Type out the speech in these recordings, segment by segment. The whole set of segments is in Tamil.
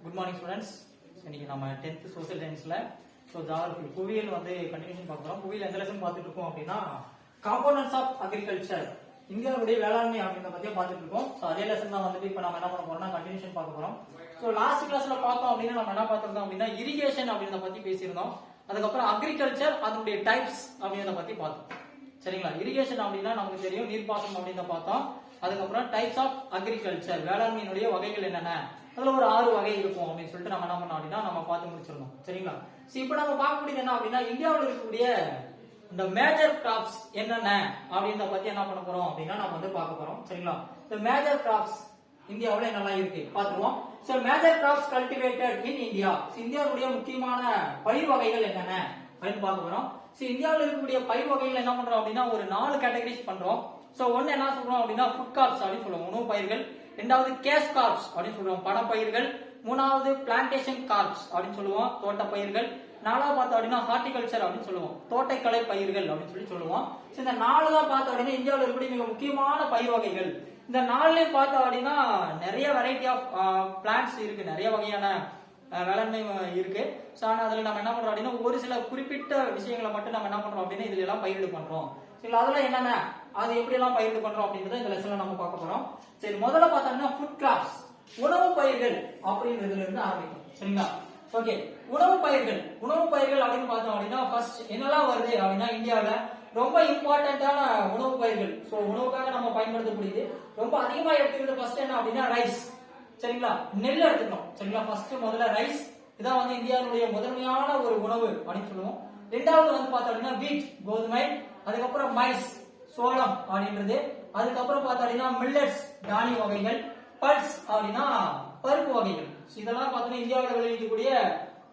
Good morning students. இன்னைக்கு நம்ம 10th சோசியல் சயின்ஸ்ல ஜியாகிரபி புவியியல் கண்டினியூஷன் பார்க்குறோம். புவியியல் எந்த லெசன் பார்த்துட்டு இருக்கோம் அப்படின்னா காம்போனன்ட்ஸ் ஆஃப் அக்ரிகல்ச்சர், இந்தியாவுடைய வேளாண்மை அப்படின்றத பத்தியே பார்த்துட்டு இருக்கோம். அதே லெசன் தான் இப்போ நம்ம என்ன பண்ண போறோம்னா கண்டினியூஷன் பார்க்க போறோம். லாஸ்ட் கிளாஸ்ல பார்த்தோம் அப்படின்னா நம்ம என்ன பார்த்திருந்தோம் அப்படின்னா இரிகேஷன் அப்படின்றத பத்தி பேசியிருந்தோம். அதுக்கப்புறம் அக்ரிகல்ச்சர் அதனுடைய டைப்ஸ் அப்படின்றத பத்தி பார்த்தோம். சரிங்களா? இரிகேஷன் அப்படின்னா நமக்கு தெரியும், நீர்ப்பாசனம் அப்படின்னு பார்த்தோம். அதுக்கப்புறம் டைப்ஸ் ஆஃப் அக்ரிகல்ச்சர், வேளாண்மையினுடைய வகைகள் என்னென்ன, அதுல ஒரு 6 வகை இருக்கும் அப்படின்னு சொல்லிட்டு நம்ம என்ன பண்ணோம் அப்படின்னா நம்ம பார்த்து முடிச்சிருந்தோம். சரிங்களா? இப்போ நம்ம பார்க்கக்கூடியது என்ன அப்படின்னா இந்தியாவில் இருக்கக்கூடிய இந்த மேஜர் கிராப்ஸ் என்னென்ன அப்படின்றத பத்தி என்ன பண்ண போறோம் அப்படின்னா நம்ம பார்க்க போறோம். சரிங்களா? இந்த மேஜர் கிராப்ஸ் இந்தியாவில் என்னெல்லாம் இருக்கு பார்த்துருவோம். Major crops cultivated in India, இந்தியாவுடைய முக்கியமான பயிர் வகைகள் என்னென்ன அப்படின்னு பார்க்க போறோம். இந்தியாவில் இருக்கக்கூடிய பயிர் வகைகள் என்ன பண்றோம் அப்படின்னா ஒரு 4 கேட்டகரிஸ் பண்றோம். ஒன்னு என்ன சொல்றோம் அப்படின்னா ஃபுட் கார்ப்ஸ் அப்படின்னு சொல்லுவோம், உணவு பயிர்கள். ரெண்டாவது கேஷ் கார்ப்ஸ் அப்படின்னு சொல்லுவோம், பணப்பயிர்கள். மூணாவது பிளான்டேஷன் கார்ப்ஸ் அப்படின்னு சொல்லுவோம், தோட்ட பயிர்கள். நாலாவது பார்த்தோம் அப்படின்னா ஹார்டிகல்ச்சர் அப்படின்னு சொல்லுவோம், தோட்டக்கலை பயிர்கள் அப்படின்னு சொல்லுவோம். இந்த 4 தான் பார்த்தோம் அப்படின்னா இந்தியாவில் இருக்கக்கூடிய மிக முக்கியமான பயிர் வகைகள். இந்த 4லயும் பார்த்தோம் அப்படின்னா நிறைய வெரைட்டி ஆஃப் பிளான்ட்ஸ் இருக்கு, நிறைய வகையான வேளாண்மை இருக்கு. அதுல நம்ம என்ன பண்றோம் அப்படின்னா ஒரு சில குறிப்பிட்ட விஷயங்களை மட்டும் நம்ம என்ன பண்றோம் அப்படின்னா இதுல எல்லாம் பயிரிடு பண்றோம். சரி, அதுல என்னென்ன, அது எப்படி எல்லாம் பயிரிடு பண்றோம் அப்படின்றத இந்த லெசன்ல நம்ம பார்க்க போறோம். சரி, முதல்ல பார்த்தோம்னா ஃபுட் கிராப்ஸ், உணவு பயிர்கள் அப்படின்றதுல இருந்து ஆரம்பிக்கும். சரிங்களா? ஓகே, உணவு பயிர்கள். உணவு பயிர்கள் அப்படின்னு பார்த்தோம் அப்படின்னா ஃபர்ஸ்ட் என்னெல்லாம் வருது அப்படின்னா இந்தியாவில ரொம்ப இம்பார்ட்டன்டான உணவு பயிர்கள். உணவுக்காக நம்ம பயன்படுத்தக்கூடியது ரொம்ப அதிகமா எடுத்துக்கிறது ஃபர்ஸ்ட் என்ன அப்படின்னா ரைஸ். சரிங்களா? நெல் எடுத்துக்கணும். சரிங்களா? ஃபர்ஸ்ட் முதல்ல ரைஸ், இதான் இந்தியாவுடைய முதன்மையான ஒரு உணவு அப்படின்னு சொல்லுவோம். ரெண்டாவது பார்த்தோம் அப்படின்னா வீட், கோதுமை. அதுக்கப்புறம் மைஸ், சோளம் அப்படின்றது. அதுக்கப்புறம் பார்த்தோம் அப்படின்னா மில்லட்ஸ், தானிய வகைகள். பல்ஸ் அப்படின்னா பருப்பு வகைகள். இதெல்லாம் பார்த்தோம்னா இந்தியாவில் விளைவிக்கக்கூடிய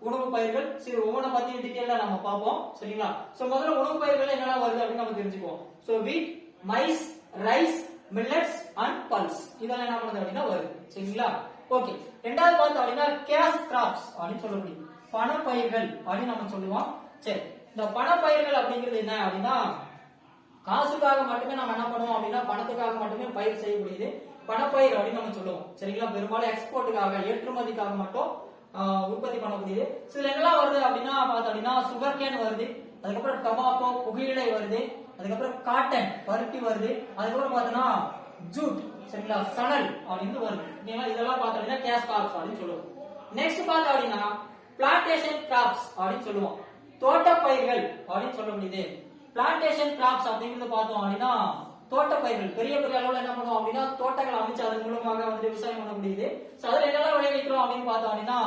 உணவு பயிர்கள். சரி, ஒவ்வொன்றை பத்தி டீட்டெயிலா நம்ம பார்ப்போம். சரிங்களா? முதல்ல உணவு பயிர்கள் என்னெல்லாம் வருது அப்படின்னு நம்ம தெரிஞ்சுக்குவோம். Wheat, maize, rice, millets and pulse, இதெல்லாம் என்ன பண்ணுது அப்படின்னா வருது. சரிங்களா? ஓகே, ரெண்டாவது பார்த்தோம் அப்படின்னா கேஷ் கிராப்ஸ் அப்படின்னு சொல்லக்கூடிய பணப்பயிர்கள் அப்படின்னு நம்ம சொல்லுவோம். சரி, இந்த பணப்பயிர்கள் அப்படிங்கிறது என்ன அப்படின்னா காசுக்காக மட்டுமே நம்ம என்ன பண்ணுவோம் அப்படின்னா பணத்துக்காக மட்டுமே பயிர் செய்யக்கூடியது பணப்பயிர் அப்படின்னு நம்ம சொல்லுவோம். சரிங்களா? பெரும்பாலும் எக்ஸ்போர்ட்டுக்காக, ஏற்றுமதிக்காக மட்டும் உற்பத்தி பண்ணக்கூடியது. இதுல என்னெல்லாம் வருது அப்படின்னா பார்த்தோம் அப்படின்னா சுகர் கேன் வருது, அதுக்கப்புறம் டொபாக்கோ, புகையிலை வருது, அதுக்கப்புறம் காட்டன், பருத்தி வருது, அதுக்கப்புறம் பார்த்தோம்னா ஜூட், சரிங்களா, சணல் அப்படின்னு வருது. இதெல்லாம் பார்த்தோம் அப்படின்னா கேஷ் கிராப்ஸ் அப்படின்னு சொல்லுவோம். நெக்ஸ்ட் பார்த்தோம் அப்படின்னா பிளான்டேஷன் கிராப்ஸ் அப்படின்னு சொல்லுவோம், தோட்டப்பயிர்கள் அப்படின்னு சொல்லக்கூடியது. பிளான்டேஷன் கிராப்ஸ் அப்படிங்கிறது பார்த்தோம் அப்படின்னா தோட்டப்பயிர்கள், பெரிய பெரிய அளவுல என்ன பண்ணுவோம் அப்படின்னா தோட்டங்கள் அமைச்சு அதன் மூலமாக விவசாயம் பண்ணக்கூடியது. அதுல என்னெல்லாம் விளைவிக்கிறோம் அப்படின்னு பார்த்தோம் அப்படின்னா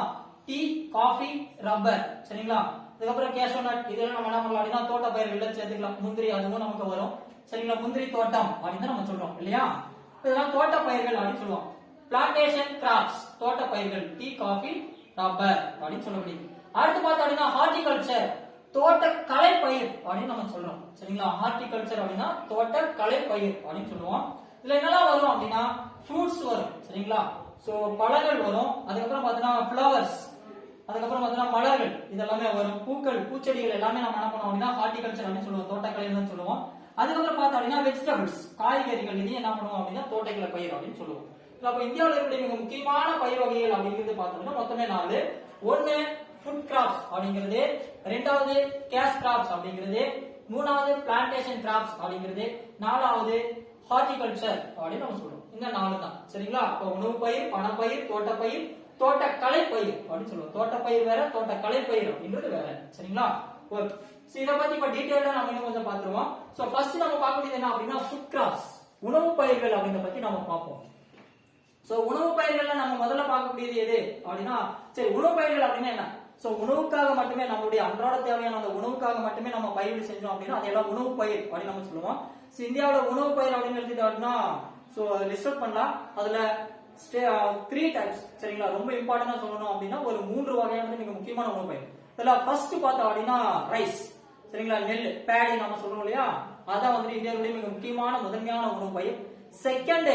டீ, காஃபி, ரப்பர். சரிங்களா? அதுக்கப்புறம் கேஷோ நட், இதெல்லாம் நம்ம என்ன பண்ணலாம் அப்படின்னா தோட்ட பயிர்கள் சேர்த்துக்கலாம். முந்திரி, அதுவும் நமக்கு வரும். சரிங்களா? முந்திரி தோட்டம் அப்படின்னு நம்ம சொல்றோம் இல்லையா? இதெல்லாம் தோட்ட பயிர்கள் அப்படின்னு சொல்லுவோம். பிளான்டேஷன் கிராப்ஸ், தோட்ட பயிர்கள், டீ, காஃபி, ரப்பர் அப்படின்னு சொல்லக்கூடியது. அடுத்து பார்த்தோம் அப்படின்னா ஹார்டிகல்ச்சர், தோட்டக்கலை பயிர் அப்படின்னு நம்ம சொல்றோம். சரிங்களா? ஹார்டிகல்ச்சர் அப்படின்னா தோட்டக்கலை பயிர் அப்படின்னு சொல்லுவோம். இதுல என்னெல்லாம் வரும் அப்படின்னா ஃப்ரூட்ஸ் வரும். சரிங்களா? பழங்கள் வரும். அதுக்கப்புறம் பார்த்தீங்கன்னா ஃபிளவர்ஸ், அதுக்கப்புறம் பார்த்தீங்கன்னா மலர்கள், இதெல்லாமே வரும். பூக்கள், பூச்செடிகள் எல்லாமே நம்ம என்ன பண்ணுவோம் அப்படின்னா ஹார்டிகல்ச்சர் அப்படின்னு சொல்லுவோம், தோட்டக்கலைன்னு சொல்லுவோம். அதுக்கப்புறம் பார்த்தோம் அப்படின்னா வெஜிடபிள்ஸ், காய்கறிகள், இதையும் என்ன பண்ணுவோம் அப்படின்னா தோட்டக்கலை பயிர் அப்படின்னு சொல்லுவோம். அப்ப இந்தியாவில் இருக்கக்கூடிய மிக முக்கியமான பயிர் வகைகள் அப்படிங்கிறது பார்த்தோம்னா மொத்தமே 4. ஒன்னு ஃபுட் கிராப்ஸ் அப்படிங்கிறது, ரெண்டாவது கேஷ் கிராப்ஸ் அப்படிங்கிறது, மூணாவது பிளான்டேஷன் கிராப்ஸ் அப்படிங்கிறது, நாலாவது ஹார்டிகல்ச்சர் அப்படின்னு நம்ம சொல்றோம். இந்த 4 தான். சரிங்களா? அப்ப உணவு பயிர், பணப்பயிர், தோட்டப்பயிர், தோட்டக்கலை பயிர் அப்படின்னு சொல்லுவோம். தோட்டப்பயிர் வேற, தோட்டக்கலை பயிர் அப்படிங்கிறது வேற. சரிங்களா? ஓகே, இத பத்தி இப்ப டீடைலா நம்ம இன்னும் கொஞ்சம் பாத்துருவோம். ஃபர்ஸ்ட் நம்ம பார்க்கக்கூடியது என்ன அப்படின்னா ஃபுட் கிராப்ஸ், உணவு பயிர்கள் அப்படிங்கறத பத்தி நம்ம பார்ப்போம். உணவு பயிர்கள்ல நம்ம முதல்ல பார்க்கக்கூடியது எது அப்படின்னா சரி, உணவு பயிர்கள் அப்படின்னா என்ன? உணவுக்காக மட்டுமே, நம்மளுடைய அன்றாட தேவையான அந்த உணவுக்காக மட்டுமே நம்ம பயிர் செஞ்சோம் அப்படின்னா அதெல்லாம் உணவு பயிர் அப்படின்னு நம்ம சொல்லுவோம். இந்தியாவில் உணவு பயிர் அப்படின்னு எடுத்துட்டோம்னா லிஸ்ட் பண்ணலாம். அதுல 3 டைப்ஸ். சரிங்களா? ரொம்ப இம்பார்ட்டன்டா சொல்லணும் அப்படின்னா ஒரு 3 வகையானது மிக முக்கியமான உணவு பயிர். இதுல ஃபர்ஸ்ட் பார்த்தோம் அப்படின்னா ரைஸ். சரிங்களா? நெல், பேடி நம்ம சொல்றோம் இல்லையா, அதான் இந்தியாவுடைய மிக முக்கியமான முதன்மையான உணவு பயிர். செகண்ட்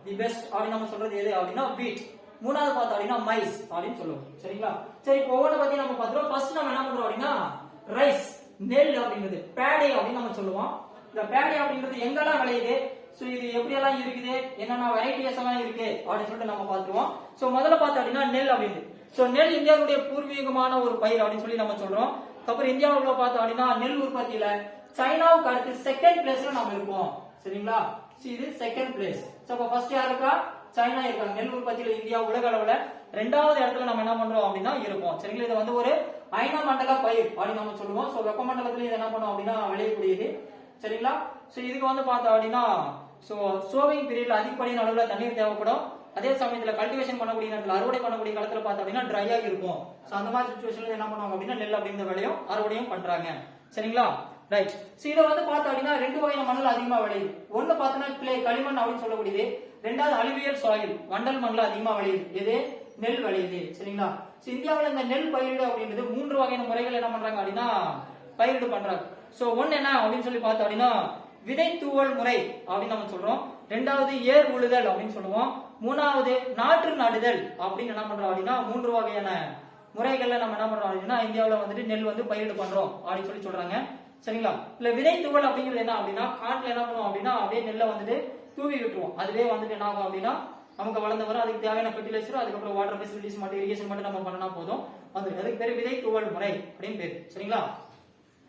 தி பெஸ்ட் அப்படின்னு நம்ம சொல்றது எது அப்படின்னா வீட். மூணாவது பார்த்தோம் அப்படின்னா மைஸ் அப்படின்னு சொல்லுவோம். சரிங்களா? சரி, ஒவ்வொன்றை பத்தி நம்ம பார்த்துருவோம். ஃபர்ஸ்ட் நம்ம என்ன பண்றோம் அப்படின்னா ரைஸ், நெல் அப்படிங்கிறது பேடி அப்படின்னு நம்ம சொல்லுவோம். இந்த பேடி அப்படிங்கிறது எங்கெல்லாம் விளையுது, இது எப்படி எல்லாம் இருக்குது, என்னென்ன வெரைட்டிஸ் எல்லாம் இருக்கு அப்படின்னு சொல்லிட்டு நம்ம பார்த்துருவோம். முதல்ல பார்த்தோம் அப்படின்னா நெல் அப்படிங்கிறது சோ நெல் இந்தியாவுடைய பூர்வீகமான ஒரு பயிர் அப்படின்னு சொல்லி நம்ம சொல்றோம். அப்புறம் இந்தியாவுல பார்த்தோம் அப்படின்னா நெல் உற்பத்தியில சைனாவுக்கு அடுத்து செகண்ட் பிளேஸ்ல நம்ம இருக்கோம். சரிங்களா? இது செகண்ட் பிளேஸ். சோ அப்ப ஃபர்ஸ்ட் யார் இருக்கா? சைனா இருக்காங்க. நெல் உற்பத்தியில இந்தியா உலக அளவுல இரண்டாவது இடத்துல நம்ம என்ன பண்றோம் அப்படின்னா இருக்கோம். சரிங்களா? இது வந்து ஒரு அயன மண்டல பயிர் அப்படின்னு நம்ம சொல்லுவோம். சோ வெப்ப மண்டலத்துல இது என்ன பண்ணுவோம் அப்படின்னா விளையக்கூடியது. சரிங்களா? சோ இதுக்கு வந்து பார்த்தோம் அப்படின்னா சோவிங் பீரியட்ல அதிகப்படியான அளவுல தண்ணீர் தேவைப்படும். அதே சமயத்துல கல்டிவேஷன் பண்ணக்கூடிய நேரத்துல அறுவடை பண்ணக்கூடிய காலத்துல பார்த்தோம் அப்படின்னா ட்ரையா இருக்கும். சோ அந்த மாதிரி சிச்சுவேஷன்ல என்ன பண்ணுவாங்க அப்படின்னா நெல் அப்படிங்கிற வேலையும் அறுவடையும் பண்றாங்க. சரிங்களா? ரைட். சோ இத வந்து பார்த்தோம் அப்படின்னா ரெண்டு வகையான மண்ணில் அதிகமா விளையுது. ஒன்னு பார்த்தோம்னா கிளே களிமண் அப்படின்னு சொல்லக்கூடியது. ரெண்டாவது அலுவியல் சாயில் வண்டல் மண்ணில் அதிகமா விளையுது. எது? நெல் விளையுது. சரிங்களா? சோ இந்தியாவில் இந்த நெல் பயிரிடு அப்படின்றது மூன்று வகையான முறைகள் என்ன பண்றாங்க அப்படின்னா பயிரிடு பண்றாங்க. சோ ஒன்னு என்ன அப்படின்னு சொல்லி பார்த்தோம் அப்படின்னா விதை தூவல் முறை அப்படின்னு நம்ம சொல்றோம். ரெண்டாவது ஏர் உழுதல் அப்படின்னு சொல்லுவோம். மூணாவது நாற்று நடுதல் அப்படின்னு என்ன பண்றோம் அப்படின்னா மூன்று வகையான முறைகள்ல நம்ம என்ன பண்றோம் அப்படின்னா இந்தியாவில் வந்துட்டு நெல் வந்து பயிரிடு பண்றோம் அப்படின்னு சொல்லி சொல்றாங்க. சரிங்களா? இல்ல விதை தூவல் அப்படிங்கிறது என்ன அப்படின்னா காட்டுல என்ன பண்ணுவோம் அப்படின்னா அப்படியே நெல்லை வந்துட்டு தூவி விட்டுருவோம். அதுவே வந்துட்டு என்ன ஆகும் அப்படின்னா நமக்கு வளர்ந்து வரும். அதுக்கு தேவையான ஃபெர்டிலைசர் அதுக்கப்புறம் வாட்டர் ஃபெசிலிட்டிஸ் மட்டும் இரிகேஷன் மட்டும் நம்ம பண்ணனா போதும் வந்துருக்கு. அதுக்கு பேர் விதை தூவல் முறை அப்படின்னு பேரு. சரிங்களா?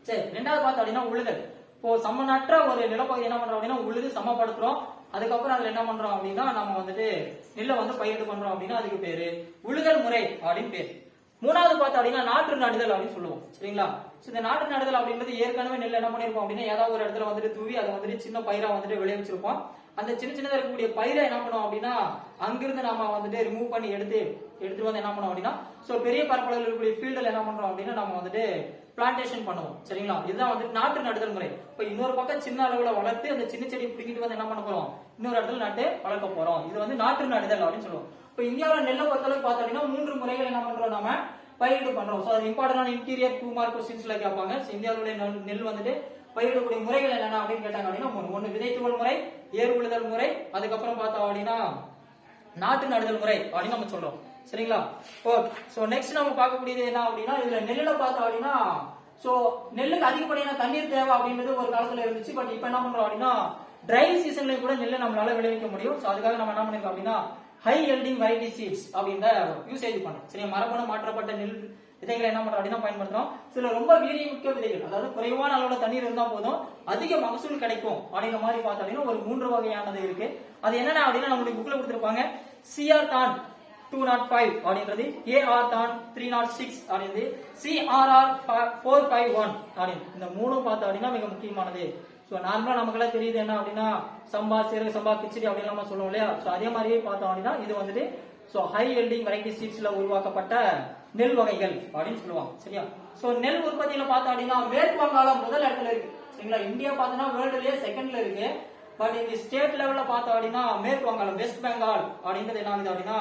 சரி, ரெண்டாவது பார்த்தோம் அப்படின்னா உழுதல். இப்போ சமநற்ற ஒரு நிலப்பகுதி என்ன பண்றோம் அப்படின்னா உழுது சமப்படுத்துறோம். அதுக்கப்புறம் அதுல என்ன பண்றோம் அப்படின்னா நம்ம வந்துட்டு நெல்லை வந்து பயிரிடு பண்றோம் அப்படின்னா அதுக்கு பேரு உழுதல் முறை அப்படின்னு பேரு. மூணாவது பார்த்தோம் அப்படின்னா நாற்று நடுதல் அப்படின்னு சொல்லுவோம். சரிங்களா? இந்த நாற்று நடுதல் அப்படின்றது ஏற்கனவே நெல் என்ன பண்ணிருப்போம் அப்படின்னா ஏதாவது ஒரு இடத்துல வந்துட்டு தூவி அதை வந்துட்டு சின்ன பயிரா வந்துட்டு விளைவிச்சிருப்போம். அந்த சின்ன சின்னதா இருக்கக்கூடிய பயிரை என்ன பண்ணுவோம் அப்படின்னா அங்கிருந்து நாம வந்துட்டு ரிமூவ் பண்ணி எடுத்துட்டு வந்து என்ன பண்ணுவோம் அப்படின்னா பெரிய பரப்பளவில் இருக்கக்கூடிய ஃபீல்டுல என்ன பண்றோம் அப்படின்னா நம்ம வந்துட்டு பிளான்டேஷன் பண்ணுவோம். சரிங்களா? இதுதான் வந்து நாற்று நடுதல் முறை. இப்ப இன்னொரு பக்கம் சின்ன அளவுல வளர்த்து அந்த சின்ன செடி பிடிக்கிட்டு வந்து என்ன பண்ண போறோம் இன்னொரு இடத்துல நட்டு வளர்க்க போறோம். இது வந்து நாற்று நடுதல் அப்படின்னு சொல்லுவோம். இப்ப இந்தியாவில் நெல்லை பொறுத்தளவுக்கு பார்த்தோம் அப்படின்னா மூன்று முறைகள் என்ன பண்றோம் நம்ம பயிரிடு பண்றோம். சோ அது இம்பார்ட்டன்டான இன்டீரியர் 2 மார்க் क्वेश्चंसல கேட்பாங்க. இந்தியாவுடைய நெல் வந்துட்டு பயிரிடக்கூடிய முறைகள் என்னென்ன அப்படின்னு கேட்டாங்க அப்படின்னா ஒன்னு விதை தூவல் முறை, ஏர் உழுதல் முறை, அதுக்கப்புறம் பார்த்தோம் அப்படின்னா நாற்று நடுதல் முறை அப்படின்னு நம்ம சொல்றோம். சரிங்களா? சோ நெக்ஸ்ட் நம்ம பார்க்கக்கூடியது என்ன அப்படின்னா இதுல நெல்லுல பார்த்தோம் அப்படின்னா நெல்லுக்கு அதிகப்படியான தண்ணீர் தேவை அப்படின்றது ஒரு காலத்துல இருந்துச்சு. பட் இப்ப என்ன பண்றோம் அப்படின்னா ட்ரை சீசன்ல கூட நெல்லை நம்மளால விளைவிக்க முடியும். சோ அதுக்காக நம்ம என்ன பண்ணிருக்கோம் அப்படின்னா ஹை எல்டிங் வெரைட்டி சீட்ஸ் அப்படின்ற யூசேஜ் பண்றோம். சரியா? மரபணு மாற்றப்பட்ட நெல் விதைகளை என்ன பண்றோம் அப்படின்னா பயன்படுத்துறோம். சில ரொம்ப வீரியமிக்க விதைகள், அதாவது குறைவான அளவுல தண்ணீர் இருந்தா போதும் அதிக மகசூல் கிடைக்கும் அப்படிங்கிற மாதிரி பார்த்தோம் அப்படின்னா ஒரு மூன்று வகையானது இருக்கு. அது என்னென்ன அப்படின்னா நம்மளுக்கு புக்ல கொடுத்திருப்பாங்க. சிஆர் தான் 205 அப்படின்றது, ஏஆர் தான் 306 அப்படின்றது, சிஆர்ஆர் 451 அப்படின்னு இந்த மூணும் பார்த்தோம் அப்படின்னா மிக முக்கியமானது. நார்மலா நமக்கு எல்லாம் தெரியுது என்ன அப்படின்னா சம்பா, சீரக சம்பா, கிச்சடி அப்படின்னு நம்ம சொல்லுவோம் இல்லையா? அதே மாதிரியே பார்த்தோம் அப்படின்னா இது வந்துட்டு ஹை எல்டிங் வெரைட்டி சீட்ஸ்ல உருவாக்கப்பட்ட நெல் வகைகள் அப்படின்னு சொல்லுவாங்க. சரியா? நெல் உற்பத்தியில பார்த்தோம் அப்படின்னா மேற்கு வங்காளம் முதல் இடத்துல இருக்கு. சரிங்களா? இந்தியா பார்த்தோம்னா வேர்ல்டுலயே செகண்ட்ல இருக்கு. பட் இந்த ஸ்டேட் லெவல்ல பார்த்தோம் அப்படின்னா மேற்கு வங்காளம், வெஸ்ட் பெங்கால் அப்படின்றது என்ன ஆகுது அப்படின்னா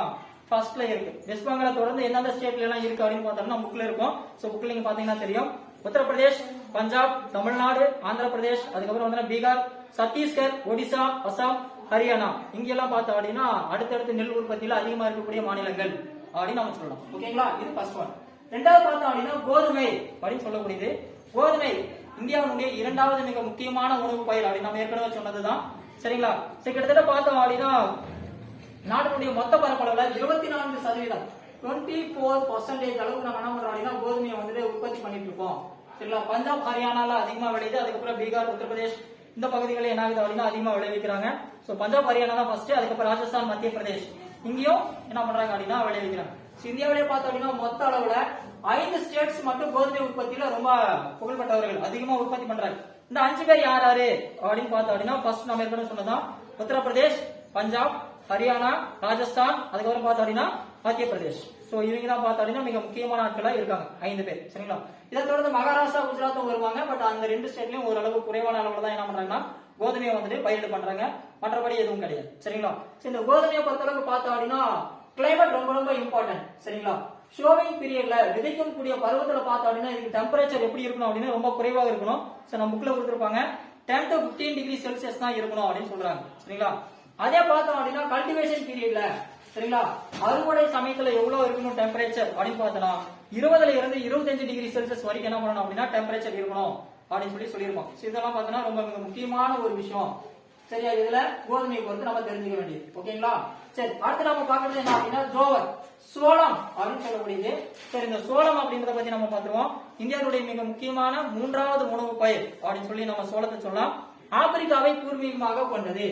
ஃபர்ஸ்ட்ல இருக்கு. வெஸ்ட் பெங்கால தொடர்ந்து எந்தெந்த ஸ்டேட்ல எல்லாம் இருக்கு அப்படின்னு பார்த்தோம்னா புக்ல இருக்கும். புக்ல நீங்க பாத்தீங்கன்னா தெரியும். உத்தரப்பிரதேஷ், பஞ்சாப், தமிழ்நாடு, ஆந்திர பிரதேஷ், அதுக்கப்புறம் வந்து பீகார், சத்தீஸ்கர், ஒடிசா, அசாம், ஹரியானா இங்கெல்லாம் பார்த்தோம் அப்படின்னா அடுத்தடுத்து நெல் உற்பத்தியில அதிகமா இருக்கக்கூடிய மாநிலங்கள் அப்படின்னு நம்ம சொல்லலாம். ஓகேங்களா? இது ஃபர்ஸ்ட் ஒன். ரெண்டாவது பார்த்தோம் அப்படின்னா கோதுமை அப்படின்னு சொல்லக்கூடியது. கோதுமை இந்தியாவுடைய இரண்டாவது மிக முக்கியமான உணவு பயிர் அப்படின்னு நம்ம ஏற்கனவே சொன்னதுதான். சரிங்களா? கிட்டத்தட்ட பார்த்தோம் அப்படின்னா நாட்டினுடைய மொத்த பரப்பளவுல 24% 24% அளவுக்கு நம்ம என்ன பண்றோம் அப்படின்னா கோதுமையை வந்துட்டு உற்பத்தி பண்ணிட்டு இருக்கோம். சரிங்களா? பஞ்சாப், ஹரியானால அதிகமா விளையுது. அதுக்கப்புறம் பீகார், உத்தரப்பிரதேஷ் இந்த பகுதிகளில் என்ன ஆகுது அப்படின்னா அதிகமா விளைவிக்கிறாங்க. பஞ்சாப், ஹரியானா தான் ஃபர்ஸ்ட். அதுக்கப்புறம் ராஜஸ்தான், மத்திய பிரதேஷ் இங்கேயும் என்ன பண்றாங்க அப்படின்னா விளைவிக்கிறாங்க. இந்தியாவிலேயே பார்த்தோம் அப்படின்னா மொத்த அளவுல 5 ஸ்டேட்ஸ் மட்டும் கோதுமை உற்பத்தியில ரொம்ப புகழ்பெற்றவர்கள் அதிகமா உற்பத்தி பண்றாங்க. இந்த 5 பேர் யார் யாரு அப்படின்னு பார்த்தோம் அப்படின்னா ஃபர்ஸ்ட் நம்ம ஏற்கனவே சொன்னதான் உத்தரப்பிரதேஷ், பஞ்சாப், ஹரியானா, ராஜஸ்தான், அதுக்கப்புறம் பார்த்தோம் அப்படின்னா மத்திய பிரதேஷ். இவங்க தான் பார்த்தோம் அப்படின்னா மிக முக்கியமான ஆட்களா இருக்காங்க 5 பேர். சரிங்களா? இதை தொடர்ந்து மகாராஷ்டிரா, குஜராத்தும் வருவாங்க. பட் அந்த 2 ஸ்டேட்லயும் ஓரளவு குறைவான அளவுல தான் என்ன பண்றாங்கன்னா கோதுமையை வந்துட்டு பயிரிடு பண்றாங்க. மற்றபடி எதுவும் கிடையாது. சரிங்களா? இந்த கோதுமையை பொறுத்தளவுக்கு பார்த்தோம் அப்படின்னா கிளைமேட் ரொம்ப ரொம்ப இம்பார்ட்டன்ட். சரிங்களா? ஷோவிங் பீரியட்ல விதைக்கும் கூடிய பருவத்துல பார்த்தோம் அப்படின்னா இதுக்கு டெம்பரேச்சர் எப்படி இருக்கணும் அப்படின்னு ரொம்ப குறைவாக இருக்கணும். நம்ம புக்ல கொடுத்திருப்பாங்க 10 to 15 டிகிரி செல்சியஸ் தான் இருக்கணும் அப்படின்னு சொல்றாங்க. சரிங்களா? அதே பார்த்தோம் அப்படின்னா கல்டிவேஷன் பீரியட்ல சரிங்களா அறுவடை சமயத்துல எவ்வளவு இருக்கணும் டெம்பரேச்சர் அப்படின்னு பார்த்தோம்னா 20ல இருந்து 25 டிகிரி செல்சியஸ் வரைக்கும் என்ன பண்ணணும் அப்படின்னா டெம்பரேச்சர் இருக்கணும் அப்படின்னு சொல்லியிருப்போம். இதெல்லாம் பார்த்தோம்னா ரொம்ப மிக முக்கியமான ஒரு விஷயம். சரியா? இதுல கோதுமையை பொறுத்து நம்ம தெரிஞ்சுக்க வேண்டியது. ஓகேங்களா? சரி, அடுத்து நம்ம பார்க்கறது என்ன அப்படின்னா ஜோவர். சோளம் அப்படின்னு சொல்லக்கூடியது. சரி, இந்த சோளம் அப்படின்றத பத்தி நம்ம பார்த்துருவோம். இந்தியாவுடைய மிக முக்கியமான 3வது உணவு பயிர் அப்படின்னு சொல்லி நம்ம சோளத்தை சொல்லலாம். ஆப்பிரிக்காவை பூர்வீகமாக கொண்டது.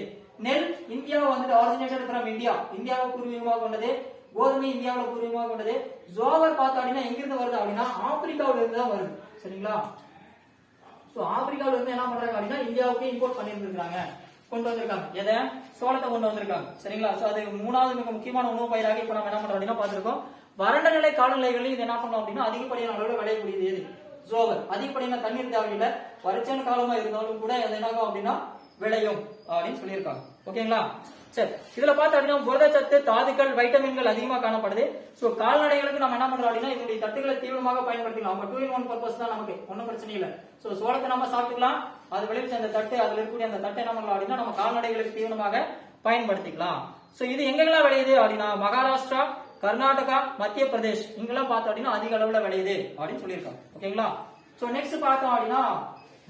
நெல் இந்தியாவை வந்து ஆரிஜினேட்டட் ஃப்ரம் இந்தியா, இந்தியாவை பூர்வீகமாக கொண்டது. கோதுமை இந்தியாவில் பூர்வீகமாக கொண்டது. ஜோவர் பார்த்தா அப்படின்னா எங்கிருந்து வருது அப்படின்னா ஆப்பிரிக்காவில இருந்து தான் வருது. சரிங்களா? சோ ஆப்பிரிக்காவில இருந்து என்ன பண்றாங்க அப்படின்னா இந்தியாவுக்கு இம்போர்ட் பண்ணிருக்காங்க, கொண்டு வந்திருக்காங்க. எதை? சோளத்தை கொண்டு வந்திருக்காங்க. சரிங்களா? சோ அது 3வது மிக முக்கியமான உணவு பயிராக இப்ப நம்ம என்ன பண்றோம் அப்படின்னா பார்த்திருக்கோம். வறண்ட நிலை காலநிலைகளில் இது என்ன பண்ணோம் அப்படின்னா அதிகப்படியான அளவில் விளையக்கூடியது எது? ஜோவர். அதிகப்படியான தண்ணீர் தேவையில்லை, வறட்சியான காலமா இருந்தாலும் கூட அது என்னாகும் அப்படின்னா விளையும் அப்படின்னு சொல்லியிருக்காங்க. ஓகேங்களா? சரி, இதுல பார்த்தா அப்படின்னா புரதச்சத்து, தாதுக்கள், வைட்டமின்கள் அதிகமா காணப்படுது. சோ கால்நடைகளுக்கு நம்ம என்ன பண்றோம் அப்படின்னா இதனுடைய தட்டுகளை தீவிரமாக பயன்படுத்திக்கலாம். நம்ம 2-in-1 பர்பஸ் தான், நமக்கு ஒன்னும் பிரச்சனை இல்லை. சோ சோளத்தை நம்ம சாப்பிட்டுக்கலாம், அது விளைவிச்ச அந்த தட்டு, அதுல இருக்கக்கூடிய அந்த தட்டை என்ன பண்ணலாம் அப்படின்னா நம்ம கால்நடைகளுக்கு தீவிரமாக பயன்படுத்திக்கலாம். சோ இது எங்கெல்லாம் விளையுது அப்படின்னா மகாராஷ்டிரா, கர்நாடகா, மத்திய பிரதேஷ் இங்கெல்லாம் பார்த்தோம் அப்படின்னா அதிக அளவுல விளையுது அப்படின்னு சொல்லியிருக்காங்க. ஓகேங்களா? சோ நெக்ஸ்ட் பார்த்தோம் அப்படின்னா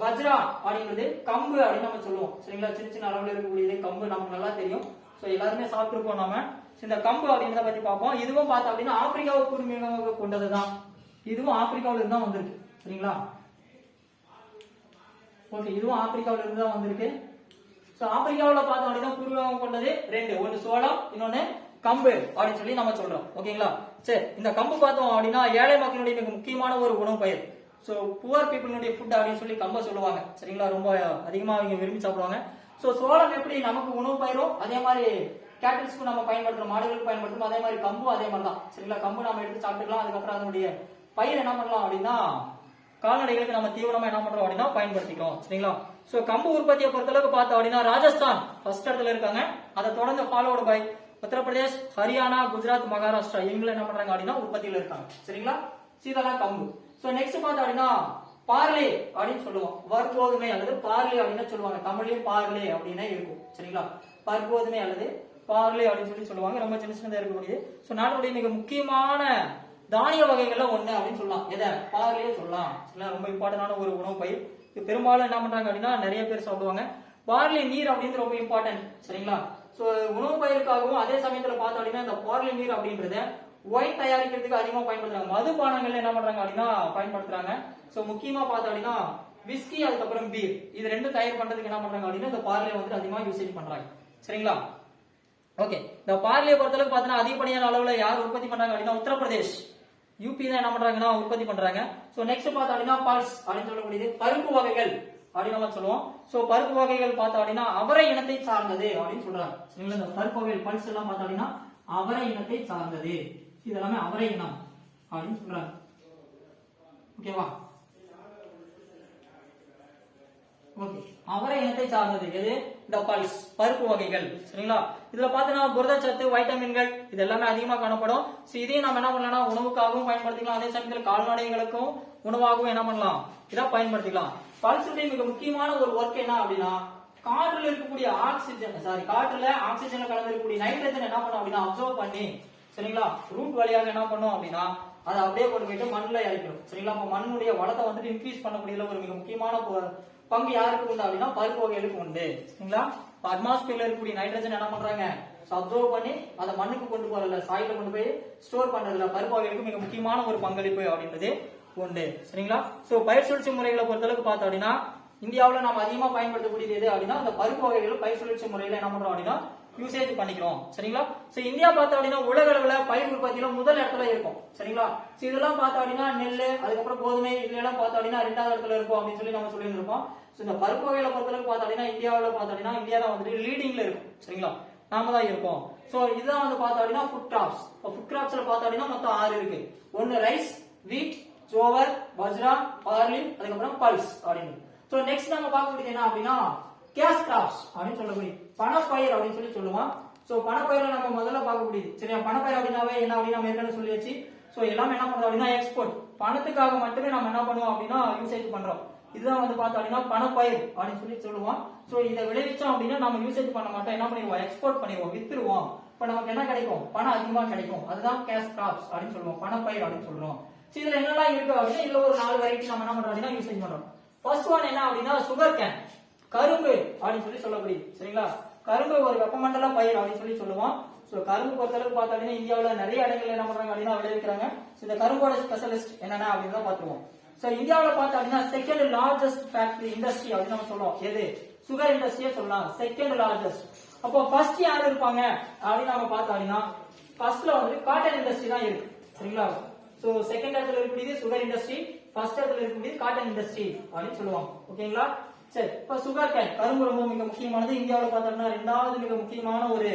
பஜ்ரா அப்படிங்கிறது கம்பு அப்படின்னு நம்ம சொல்லுவோம். சரிங்களா? சின்ன சின்ன அளவுல இருக்கக்கூடியது கம்பு, நமக்கு நல்லா தெரியும். சோ எல்லாருமே சாப்பிட்டுருப்போம் நம்ம. இந்த கம்பு அப்படின்றத பத்தி பார்ப்போம். இதுவும் பார்த்தோம் அப்படின்னா ஆப்பிரிக்காவை பூர்வீகமாக கொண்டதுதான். இதுவும் ஆப்பிரிக்காவில இருந்து தான் வந்திருக்கு. சரிங்களா? ஓகே, இதுவும் ஆப்பிரிக்காவில இருந்து தான் வந்திருக்கு. சோ ஆப்பிரிக்காவில பார்த்தோம் அப்படின்னா பூர்வீகம் கொண்டது 2, ஒன்னு சோளம், இன்னொன்னு கம்பு அப்படின்னு சொல்லி நம்ம சொல்றோம். ஓகேங்களா? சரி, இந்த கம்பு பார்த்தோம் அப்படின்னா ஏழை மக்களுடைய மிக முக்கியமான ஒரு உணவு பயிர். சோ புவர் பீப்புளுடைய ஃபுட் அப்படின்னு சொல்லி கம்ப சொல்லுவாங்க. சரிங்களா? ரொம்ப அதிகமா அவங்க விரும்பி சாப்பிடுவாங்க. சோ சோளம் எப்படி நமக்கு உணவு பயிரும், அதே மாதிரி கேட்டில்ஸ்க்கு நம்ம பயன்படுத்துறோம், மாடுகளுக்கு பயன்படுத்துறோம், அதே மாதிரி கம்பு அதே மாதிரி தான். சரிங்களா? கம்பு நம்ம எடுத்து சாப்பிட்டுக்கலாம். அதுக்கப்புறம் அதனுடைய பயிர் என்ன பண்ணலாம் அப்படின்னா கால்நடைகளுக்கு நம்ம தீவிரமா என்ன பண்றோம் அப்படின்னா பயன்படுத்திக்கிறோம். சரிங்களா? சோ கம்பு உற்பத்தியை பொறுத்தளவுக்கு பார்த்தோம் அப்படின்னா ராஜஸ்தான் ஃபர்ஸ்ட் இடத்துல இருக்காங்க. அதை தொடர்ந்து ஃபாலோடு பை உத்தரப்பிரதேஷ், ஹரியானா, குஜராத், மகாராஷ்டிரா இவங்க என்ன பண்றாங்க அப்படின்னா உற்பத்தியில இருக்காங்க. சரிங்களா? இதெல்லாம் கம்பு. சோ நெக்ஸ்ட் பார்த்தோம் அப்படின்னா பார்லே அப்படின்னு சொல்லுவோம். வர்கோதுமை அல்லது பார்லே அப்படின்னு சொல்லுவாங்க. தமிழ்லயும் பார்லே அப்படின்னு இருக்கும். சரிங்களா? வர்கோதுமை அல்லது பார்லே அப்படின்னு சொல்லி சொல்லுவாங்க. ரொம்ப சின்ன சின்னதா இருக்கக்கூடியது. சோ நாட்டுடைய மிக முக்கியமான தானிய வகைகள்ல ஒண்ணு அப்படின்னு சொல்லலாம். எதை? பார்லே சொல்லலாம். ரொம்ப இம்பார்ட்டன்டான ஒரு உணவு பயிர். இது பெரும்பாலும் என்ன பண்றாங்க அப்படின்னா நிறைய பேர் சாப்பிடுவாங்க. பார்லி நீர் அப்படின்றது ரொம்ப இம்பார்ட்டன்ட். சரிங்களா? சோ உணவு பயிருக்காகவும் அதே சமயத்துல பார்த்தோம் அப்படின்னா இந்த பார்லி நீர் அப்படின்றத ஒயின் தயாரிக்கிறதுக்கு அதிகமா பயன்படுத்துறாங்க. மதுபானங்கள்ல என்ன பண்றாங்க அப்படின்னா பயன்படுத்துறாங்க. சோ முக்கியமா பார்த்தோம் அப்படின்னா விஸ்கி, அதுக்கப்புறம் பீர், இது ரெண்டும் தயார் பண்றதுக்கு என்ன பண்றாங்க அப்படின்னா இந்த பார்லே வந்து அதிகமா யூசேஜ் பண்றாங்க. சரிங்களா? ஓகே, இந்த பார்லே பொறுத்தளவுக்கு பார்த்தீங்கன்னா அதிகப்படியான அளவுல யார் உற்பத்தி பண்றாங்க அப்படின்னா உத்தரப்பிரதேஷ், யூபி தான் என்ன பண்றாங்கன்னா உற்பத்தி பண்றாங்க. சோ நெக்ஸ்ட் பார்த்தோம் அப்படின்னா பல்ஸ் அப்படின்னு சொல்லக்கூடியது பருப்பு வகைகள் அப்படின்னு நம்ம சொல்லுவோம். சோ பருப்பு வகைகள் பார்த்தோம் அப்படின்னா அவரை இனத்தை சார்ந்தது அப்படின்னு சொல்றாங்க. சரிங்களா? இந்த பருப்பு வகைகள் பல்ஸ் எல்லாம் பார்த்தோம் அப்படின்னா அவரை இனத்தை சார்ந்தது. இதெல்லாமே அவரை இனம் அப்படின்னு சொல்றாங்க. ஓகேவா? ஓகே, அவரை இனத்தை சார்ந்தது எது? இந்த பல்ஸ் பருப்பு வகைகள். சரிங்களா? இதுல பாத்தீங்கன்னா புரதச்சத்து, வைட்டமின்கள் இது எல்லாமே அதிகமா காணப்படும். இதையும் நம்ம என்ன பண்ணலாம் உணவுக்காகவும் பயன்படுத்திக்கலாம். அதே சமயத்தில் கால்நடைகளுக்கும் உணவாகவும் என்ன பண்ணலாம் இதை பயன்படுத்திக்கலாம். பல்ஸுடைய மிக முக்கியமான ஒரு ஒர்க் என்ன அப்படின்னா காற்றுல இருக்கக்கூடிய காற்றுல ஆக்சிஜன்ல கலந்து இருக்கக்கூடிய நைட்ரஜன் என்ன பண்ணும் அப்படின்னா அப்சர்வ் பண்ணி, சரிங்களா, ரூட் வழியாக என்ன பண்ணும் அப்படின்னா அதை அப்படியே கொண்டு போயிட்டு மண்ணுல இறக்கிடும். சரிங்களா? அப்ப மண்ணுடைய வளத்தை வந்துட்டு இன்க்ரீஸ் பண்ணக்கூடியதுல ஒரு மிக முக்கியமான பங்கு யாருக்கு உண்டு அப்படின்னா பருப்பு வகைகளுக்கு உண்டு. சரிங்களா? அட்மாஸ்பியர்ல இருக்கக்கூடிய நைட்ரஜன் என்ன பண்றாங்க அப்சர்வ் பண்ணி அதை மண்ணுக்கு கொண்டு போறதுல, சாயில கொண்டு போய் ஸ்டோர் பண்றதுல பருப்பு வகைகளுக்கு மிக முக்கியமான ஒரு பங்களிப்பு அப்படின்றது உண்டு. சரிங்களா? சோ பயிர் சுழற்சி முறைகளை பொறுத்தளவுக்கு பார்த்தோம் அப்படின்னா இந்தியாவில் நம்ம அதிகமா பயன்படுத்தக்கூடியது எது அப்படின்னா அந்த பருப்பு வகைகள் பயிர் சுழற்சி முறையில என்ன பண்றோம் அப்படின்னா யூசேஜ் பண்ணிக்கிறோம். சரிங்களா? சோ இந்தியா பார்த்தோம் அப்படின்னா உலக அளவுல பயிர் உற்பத்தியில முதல் இடத்துல இருக்கும். சரிங்களா? சோ இதெல்லாம் பார்த்தோம் அப்படின்னா நெல், அதுக்கப்புறம் கோதுமை, இதுல எல்லாம் பார்த்தோம் அப்படின்னா 2வது இடத்துல இருக்கும் அப்படின்னு சொல்லி நம்ம சொல்லிட்டு இருக்கோம். சோ இந்த பருப்பு வகைகளை பொறுத்தளவுக்கு பார்த்தோம் அப்படின்னா இந்தியாவில் பார்த்தோம் அப்படின்னா இந்தியா தான் வந்துட்டு லீடிங்ல இருக்கும். சரிங்களா? நாம தான் இருக்கோம். சோ இதுதான் வந்து பார்த்தோம் அப்படின்னா ஃபுட் கிராப்ஸ். ஃபுட் கிராப்ஸ்ல பார்த்தோம் அப்படின்னா மொத்தம் 6 இருக்கு. ஒன்னு ரைஸ், வீட், ஜோவர், பஜ்ரா, பார்லி, அதுக்கப்புறம் பல்ஸ் அப்படின்னு. சோ நெக்ஸ்ட் நம்ம பார்க்கக்கூடியது என்ன அப்படின்னா கேஷ் கிராப்ஸ் அப்படின்னு சொல்லக்கூடிய பணப்பயிர் அப்படின்னு சொல்லி சொல்லுவோம். சோ பணப்பயிரை நம்ம முதல்ல பார்க்கக்கூடியது. சரியா? பணப்பயிர் அப்படின்னாவே என்ன அப்படின்னு நம்ம ஏற்கனவே சொல்லியாச்சு. சோ எல்லாமே என்ன பண்றோம் அப்படின்னா எக்ஸ்போர்ட், பணத்துக்காக மட்டுமே நம்ம என்ன பண்ணுவோம் அப்படின்னா யூசேஜ் பண்றோம். இதுதான் வந்து பார்த்தோம் அப்படின்னா பணப்பயிர் அப்படின்னு சொல்லி சொல்லுவோம். சோ இதை விளைவிச்சோம் அப்படின்னா நம்ம யூசேஜ் பண்ண மாட்டோம், என்ன பண்ணிடுவோம் எக்ஸ்போர்ட் பண்ணிடுவோம், வித்துருவோம். இப்ப நமக்கு என்ன கிடைக்கும்? பணம் அதிகமா கிடைக்கும். அதுதான் கேஷ் கிராப்ஸ் அப்படின்னு சொல்லுவோம், பணப்பயிர் அப்படின்னு சொல்றோம். இதுல என்னெல்லாம் இருக்கு அப்படின்னா இதுல ஒரு 4 வெரைட்டி நம்ம என்ன பண்றோம் அப்படின்னா யூசேஜ் பண்றோம். ஃபர்ஸ்ட் ஒன் என்ன அப்படின்னா சுகர் கேன், கரும்பு அப்படின்னு சொல்லி சொல்லக்கூடியது. சரிங்களா? கரும்பு ஒரு வெப்பமண்டல பயிர் அப்படின்னு சொல்லி சொல்லுவோம். சோ சோ கரும்பு பொறுத்தளவுக்கு பார்த்தா அப்படின்னா இந்தியாவில் நிறைய இடங்கள்ல என்ன பண்றாங்க அப்படின்னா விளைவிக்கிறாங்க. இந்த கரும்போட ஸ்பெஷலிஸ்ட் என்னென்ன அப்படின்னு தான் பார்த்துருவோம். சோ இந்தியாவில் பார்த்தா அப்படின்னா செகண்ட் லார்ஜஸ்ட் ஃபேக்டரி இண்டஸ்ட்ரி அப்படின்னு நம்ம சொல்லுவோம். எது? சுகர் இண்டஸ்ட்ரியே சொல்லலாம், செகண்ட் லார்ஜஸ்ட். அப்போ ஃபர்ஸ்ட் யார் இருப்பாங்க அப்படின்னு நம்ம பார்த்தோம் அப்படின்னா ஃபர்ஸ்ட்ல வந்து காட்டன் இண்டஸ்ட்ரி தான் இருக்கு. சரிங்களா? சோ செகண்ட் இடத்துல இருக்கக்கூடியது சுகர் இண்டஸ்ட்ரி, ஃபர்ஸ்ட் இடத்துல இருக்கக்கூடியது காட்டன் இண்டஸ்ட்ரி அப்படின்னு சொல்லுவாங்க. ஓகேங்களா? சரி, இப்ப சுகர் கேன் கரும்பு ரொம்ப மிக முக்கியமானது. இந்தியாவில் பார்த்தோம்னா இரண்டாவது மிக முக்கியமான ஒரு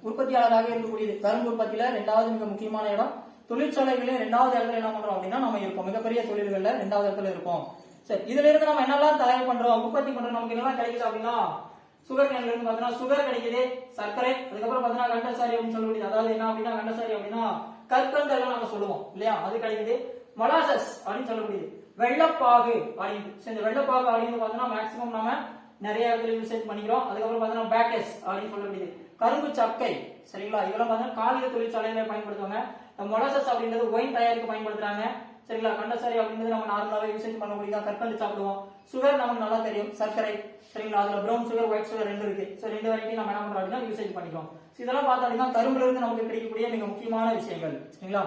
உற்பத்தியாளராக இருக்கக்கூடியது. கரும்பு உற்பத்தியில இரண்டாவது மிக முக்கியமான இடம். தொழிற்சாலைகளே இரண்டாவது இடத்துல என்ன பண்றோம் அப்படின்னா நம்ம இருக்கோம். மிகப்பெரிய தொழில்கள்ல இரண்டாவது இடத்துல இருக்கோம். சரி, இதுல இருந்து நம்ம என்னெல்லாம் தயார் பண்றோம், உற்பத்தி பண்றோம், நமக்கு என்னெல்லாம் கிடைக்குது அப்படின்னா சுகர் கேன்ல இருந்து பாத்தீங்கன்னா சுகர் கிடைக்குது, சர்க்கரை, அதுக்கப்புறம் பாத்தீங்கன்னா கண்டசாரி அப்படின்னு சொல்லக்கூடியது. அதாவது என்ன அப்படின்னா கண்டசாரி அப்படின்னா கற்கண்டு எல்லாம் நம்ம சொல்லுவோம் இல்லையா, அது கிடைக்குது. மொலாசஸ் அப்படின்னு சொல்லக்கூடியது, வெள்ளப்பாகு அப்படின்னு. இந்த வெள்ளப்பாகு அப்படின்னு பாத்தீங்கன்னா மேக்சிமம் நாம நிறைய இடத்துல யூசேஜ் பண்ணிக்கிறோம். அதுக்கப்புறம் பாத்தீங்கன்னா பேக்கஸ் அப்படின்னு சொல்லக்கூடியது, கரும்பு சக்கை. சரிங்களா? இதெல்லாம் பாத்தீங்கன்னா காகித தொழிற்சாலையில பயன்படுத்துவாங்க. மொலாசஸ் அப்படின்றது ஒயின் தயாரிக்க பயன்படுத்துறாங்க. சரிங்களா? கண்டசாரி அப்படின்றது நம்ம நார்மலாவே யூசேஜ் பண்ணக்கூடியதான், கற்கண்டு சாப்பிடுவோம். சுகர் நமக்கு நல்லா தெரியும், சர்க்கரை. சரிங்களா? அதுல பிரவுன் சுகர், ஒயிட் சுகர் ரெண்டு இருக்கு. சோ ரெண்டு வெரைட்டி நம்ம என்ன பண்றோம் அப்படின்னா யூசேஜ் பண்ணிக்கிறோம். இதெல்லாம் பார்த்தா அப்படின்னா கரும்புல இருந்து நமக்கு கிடைக்கக்கூடிய மிக முக்கியமான விஷயங்கள். சரிங்களா?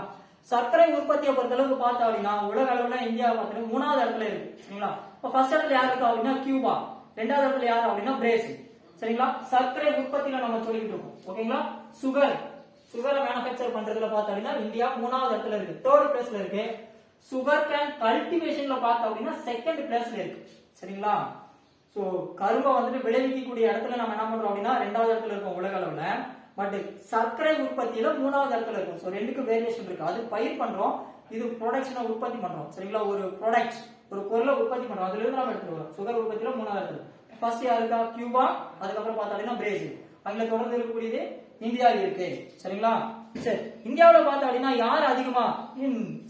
சர்க்கரை உற்பத்தியை பொறுத்தளவுக்கு பார்த்தா அப்படின்னா உலக அளவுல இந்தியா பார்த்தீங்கன்னா 3வது இடத்துல இருக்கு. சரிங்களா? இப்ப ஃபர்ஸ்ட் இடத்துல யார் இருக்கா அப்படின்னா கியூபா, 2வது இடத்துல யார் அப்படின்னா பிரேசில். சரிங்களா? சர்க்கரை உற்பத்தியில நம்ம சொல்லிட்டு இருக்கோம். ஓகேங்களா? சுகரை மேனுஃபேக்சர் பண்றதுல பார்த்தா அப்படின்னா இந்தியா 3வது இடத்துல இருக்கு, 3rd பிளேஸ்ல இருக்கு. சுகர் கேன் கல்டிவேஷன்ல பார்த்தா அப்படின்னா 2nd பிளேஸ்ல இருக்கு. சரிங்களா? சோ கரும்பை வந்துட்டு விளைவிக்கக்கூடிய இடத்துல நம்ம என்ன பண்றோம் அப்படின்னா 2வது இடத்துல இருக்கோம் உலக அளவுல. பட் சர்க்கரை உற்பத்தியில 3வது இடத்துல இருக்கும். சோ ரெண்டுக்கு வேரியேஷன் இருக்கு. அது பயிர் பண்றோம், இது ப்ரொடக்ஷனை உற்பத்தி பண்றோம். சரிங்களா? ஒரு ப்ராடக்ட், ஒரு பொருளை உற்பத்தி பண்றோம், அதுல இருந்து நம்ம எடுத்துட்டு வரோம். சுகர் உற்பத்தியில 3வது இடத்துல ஃபர்ஸ்ட் யாருக்கா? கியூபா, அதுக்கப்புறம் பார்த்தா அப்படின்னா பிரேசில், அதுல தொடர்ந்து இருக்கக்கூடியது இந்தியா இருக்கு. சரிங்களா? சரி, இந்தியாவில பார்த்தா அப்படின்னா யார் அதிகமா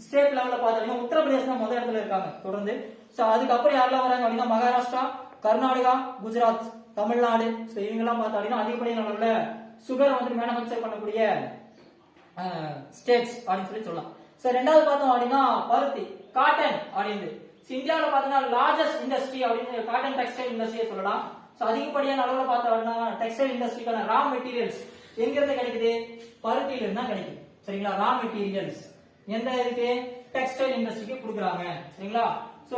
ஸ்டேட் லெவல்ல பார்த்தா அப்படின்னா உத்தரப்பிரதேசம் தான் முதல் இடத்துல இருக்காங்க தொடர்ந்து. சோ அதுக்கப்புறம் யாரெல்லாம் வராங்க அப்படின்னா மகாராஷ்டிரா, கர்நாடகா, குஜராத், தமிழ்நாடு. சோ இவங்கெல்லாம் பார்த்தா அப்படின்னா அதிகப்படியான அளவுல சுகர் வந்து மேனுஃபேக்சர் பண்ணக்கூடிய ஸ்டேட்ஸ் அப்படின்னு சொல்லலாம். சோ ரெண்டாவது பார்த்தோம் அப்படின்னா பருத்தி, காட்டன் அப்படின்னு. இந்தியாவில் பார்த்தீங்கன்னா லார்ஜஸ்ட் இண்டஸ்ட்ரி அப்படின்னு காட்டன் டெக்ஸ்டைல் இண்டஸ்ட்ரியை சொல்லலாம். சோ அதிகப்படியான அளவுல பார்த்தோம் அப்படின்னா டெக்ஸ்டைல் இண்டஸ்ட்ரிக்கான ரா மெட்டீரியல்ஸ் எங்க இருந்து கிடைக்குது? பருத்தியில இருந்து தான் கிடைக்குது. சரிங்களா? ரா மெட்டீரியல்ஸ் எந்த இதுக்கு? டெக்ஸ்டைல் இண்டஸ்ட்ரிக்கு கொடுக்குறாங்க. சரிங்களா? சோ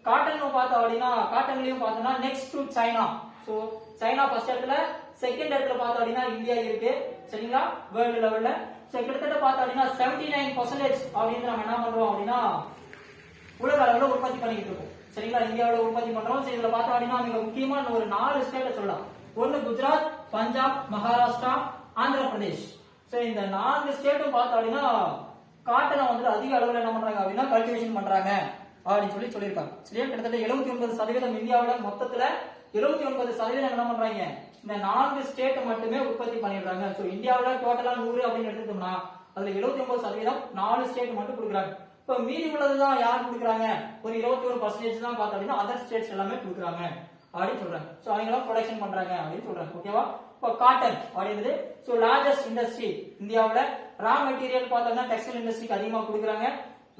காட்டன் பார்த்தோம் அப்படின்னா காட்டன்லயும் பார்த்தோம்னா next to China. So China first இடத்துல, செகண்ட் இடத்துல பார்த்தோம் அப்படின்னா இந்தியா இருக்கு. சரிங்களா? வேர்ல்டு லெவல்ல. சோ கிட்டத்தட்ட பார்த்தோம் அப்படின்னா 79% அப்படின்னு நம்ம என்ன பண்றோம் அப்படின்னா உலக அளவுல உற்பத்தி பண்ணிட்டு இருக்கோம். சரிங்களா? இந்தியாவில உற்பத்தி பண்றோம். சோ இதுல பார்த்தோம் அப்படின்னா மிக முக்கியமான ஒரு 4 ஸ்டேட்டை சொல்லலாம். ஒன்னு குஜராத், பஞ்சாப், மகாராஷ்டிரா, ஆந்திர பிரதேஷ். சோ இந்த 4 ஸ்டேட்டும் பார்த்தோம் அப்படின்னா காட்டனை வந்து அதிக அளவுல என்ன பண்றாங்க அப்படின்னா கல்டிவேஷன் பண்றாங்க அப்படின்னு சொல்லியிருக்காங்க. சரியா? கிட்டத்தட்ட 79% இந்தியாவில மொத்தத்துல 79% என்ன பண்றாங்க இந்த 4 ஸ்டேட் மட்டுமே உற்பத்தி பண்ணிடுறாங்க. சோ இந்தியாவில டோட்டலா 100 அப்படின்னு எடுத்துட்டோம்னா அதுல 79% 4 ஸ்டேட் மட்டும் கொடுக்குறாங்க. இப்ப மீதி உள்ளதுதான் யார் கொடுக்குறாங்க? ஒரு 21% தான் பார்த்தோம் அப்படின்னா அதர் ஸ்டேட்ஸ் எல்லாமே கொடுக்குறாங்க அப்படின்னு சொல்றாங்க. சோ அவங்க எல்லாம் ப்ரொடக்ஷன் பண்றாங்க அப்படின்னு சொல்றாங்க. ஓகேவா? இப்போ காட்டன் அப்படிங்கிறது சோ லார்ஜஸ்ட் இண்டஸ்ட்ரி இந்தியாவுல. ரா மெட்டீரியல் பார்த்தோம்னா டெக்ஸ்டைல் இண்டஸ்ட்ரிக்கு அதிகமா கொடுக்குறாங்க.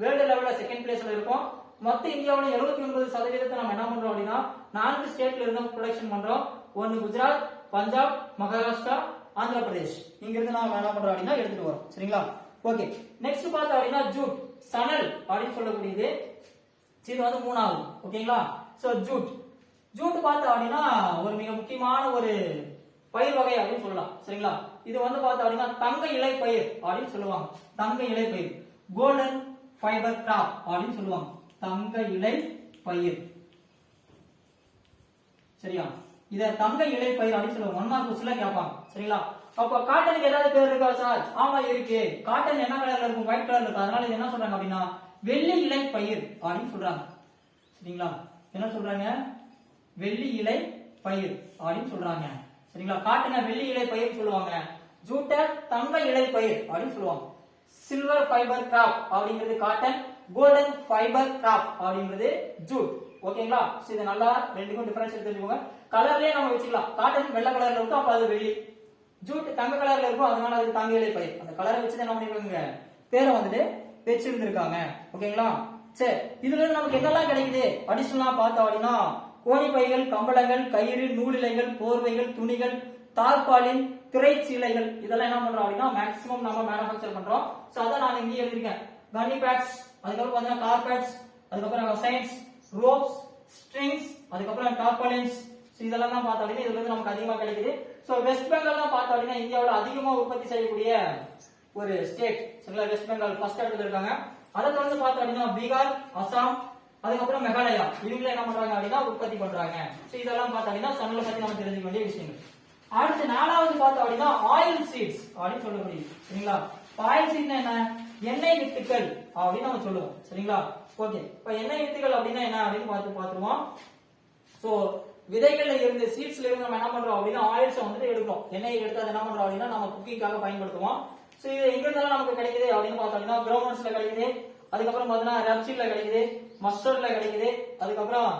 வேர்ல்டு லெவல்ல செகண்ட் பிளேஸ்ல இருக்கும். மொத்த இந்தியாவுல 79% நம்ம என்ன பண்றோம் அப்படின்னா 4 ஸ்டேட்ல இருந்து ப்ரொடக்ஷன் பண்றோம். ஒன்னு குஜராத், பஞ்சாப், மகாராஷ்டிரா, ஆந்திர பிரதேஷ். இங்க இருந்து நாம என்ன பண்றோம் அப்படின்னா எடுத்துட்டு வரோம். சரிங்களா? ஓகே, நெக்ஸ்ட் பார்த்தோம் அப்படின்னா ஜூட், சணல் அப்படின்னு சொல்லக்கூடியது. இது வந்து 3வது. ஓகேங்களா? சோ ஜூட் பார்த்தோம் அப்படின்னா ஒரு மிக முக்கியமான ஒரு பயிர் வகை அப்படின்னு சொல்லலாம். சரிங்களா? இது வந்து பார்த்தோம் அப்படின்னா தங்க இலை பயிர் அப்படின்னு சொல்லுவாங்க. தங்க இலை பயிர், கோல்டன் ஃபைபர் கிராப் அப்படின்னு சொல்லுவாங்க. தங்க இலை பயிர். சரியா? இத தங்க இலை பயிர் அப்படின்னு சொல்லுவாங்க. 1 மார்க் கொஸ்டின்ல கேட்பாங்க. சரிங்களா? அப்ப காட்டனுக்கு ஏதாவது பேர் இருக்கா சார்? ஆமா இருக்கு. காட்டன் என்ன கலர்ல இருக்கும்? ஒயிட் கலர்ல இருக்கும். அதனால இது என்ன சொல்றாங்க அப்படின்னா வெள்ளி இலை பயிர் அப்படின்னு சொல்றாங்க. சரிங்களா? என்ன சொல்றாங்க? வெள்ளி இலை பயிர் அப்படின்னு சொல்றாங்க. சரிங்களா? காட்டனை வெள்ளி இலை பயிர் சொல்லுவாங்க. ஜூட்ட தங்க இலை பயிர் அப்படின்னு சொல்லுவாங்க. சில்வர் ஃபைபர் கிராப் அப்படிங்கிறது காட்டன், கோல்டன் ஃபைபர் கிராப் அப்படிங்கிறது ஜூட். ஓகேங்களா? இது நல்லா ரெண்டுக்கும் டிஃபரன்ஸ் தெரிஞ்சுக்கோங்க. கலர்லயே நம்ம வச்சுக்கலாம். காட்டன் வெள்ளை கலர்ல இருக்கும், அப்ப அது வெள்ளி. ஜூட் தங்க கலர்ல இருக்கும், அதனால அது தங்க இலை பயிர். அந்த கலரை வச்சு என்ன பண்ணிருக்காங்க? பேரை வந்துட்டு வச்சிருந்திருக்காங்க. ஓகேங்களா? சரி, இதுல இருந்து நமக்கு என்னெல்லாம் கிடைக்குது அடிஷனலா பார்த்தோம் அப்படின்னா கோணி பைகள், கம்பளங்கள், கயிறு, நூலிலைகள், போர்வைகள், துணிகள், தார்பாலின், திரைச்சீலைகள் இதெல்லாம் என்ன பண்றோம் அப்படின்னா மேக்ஸிமம் நம்ம மேனுஃபேக்சர் பண்றோம். சோ அத நான் இங்க எழுதிருக்கேன். கன்னி பேட்ஸ், அதுக்கப்புறம் பாத்தீங்கன்னா கார்பெட்ஸ், அதுக்கப்புறம் சைன்ஸ், ரோப்ஸ், ஸ்ட்ரிங்ஸ், அதுக்கப்புறம் டார்பாலின்ஸ். இதெல்லாம் தான் பார்த்தா அப்படின்னா இதுல இருந்து நமக்கு அதிகமா கிடைக்குது. சோ வெஸ்ட் பெங்கால் தான் பார்த்தா அப்படின்னா இந்தியாவுல அதிகமா உற்பத்தி செய்யக்கூடிய ஒரு ஸ்டேட். சரிங்களா, வெஸ்ட் பெங்கால் ஃபர்ஸ்ட் இடத்துல இருக்காங்க. அதை தொடர்ந்து பார்த்தா அப்படின்னா பீகார், அசாம், அதுக்கப்புறம் மேகாலயா இவங்க என்ன பண்றாங்க அப்படின்னா உற்பத்தி பண்றாங்க. சோ இதெல்லாம் பார்த்தா அப்படின்னா சன்னல பத்தி நம்ம தெரிஞ்சுக்க வேண்டிய விஷயங்கள். அடுத்து நாலாவது பார்த்தா அப்படின்னா ஆயில் சீட்ஸ் அப்படின்னு சொல்லக்கூடிய. சரிங்களா, ஆயில் சீட்னா என்ன? எண்ணெய் வித்துக்கள் அப்படின்னு நம்ம சொல்லுவோம். சரிங்களா, ஓகே. இப்ப எண்ணெய் வித்துக்கள் அப்படின்னா என்ன அப்படின்னு பாத்துருவோம். சோ விதைகள்ல இருந்து சீட்ஸ்ல இருந்து நம்ம என்ன பண்றோம் அப்படின்னா ஆயில்ஸ் வந்துட்டு எடுக்கிறோம். எண்ணெய் எடுத்து அதை என்ன பண்றோம் அப்படின்னா நம்ம குக்கிங்காக பயன்படுத்துவோம். சோ இது எங்க இருந்தாலும் நமக்கு கிடைக்குது அப்படின்னு பார்த்தோம் அப்படின்னா கிரவுண்ட்ஸ்ல கிடைக்குது, அதுக்கப்புறம் பாத்தீங்கன்னா ரப்சீட்ல கிடைக்குது, மஸ்டர்ட்ல கிடைக்குது, அதுக்கப்புறம்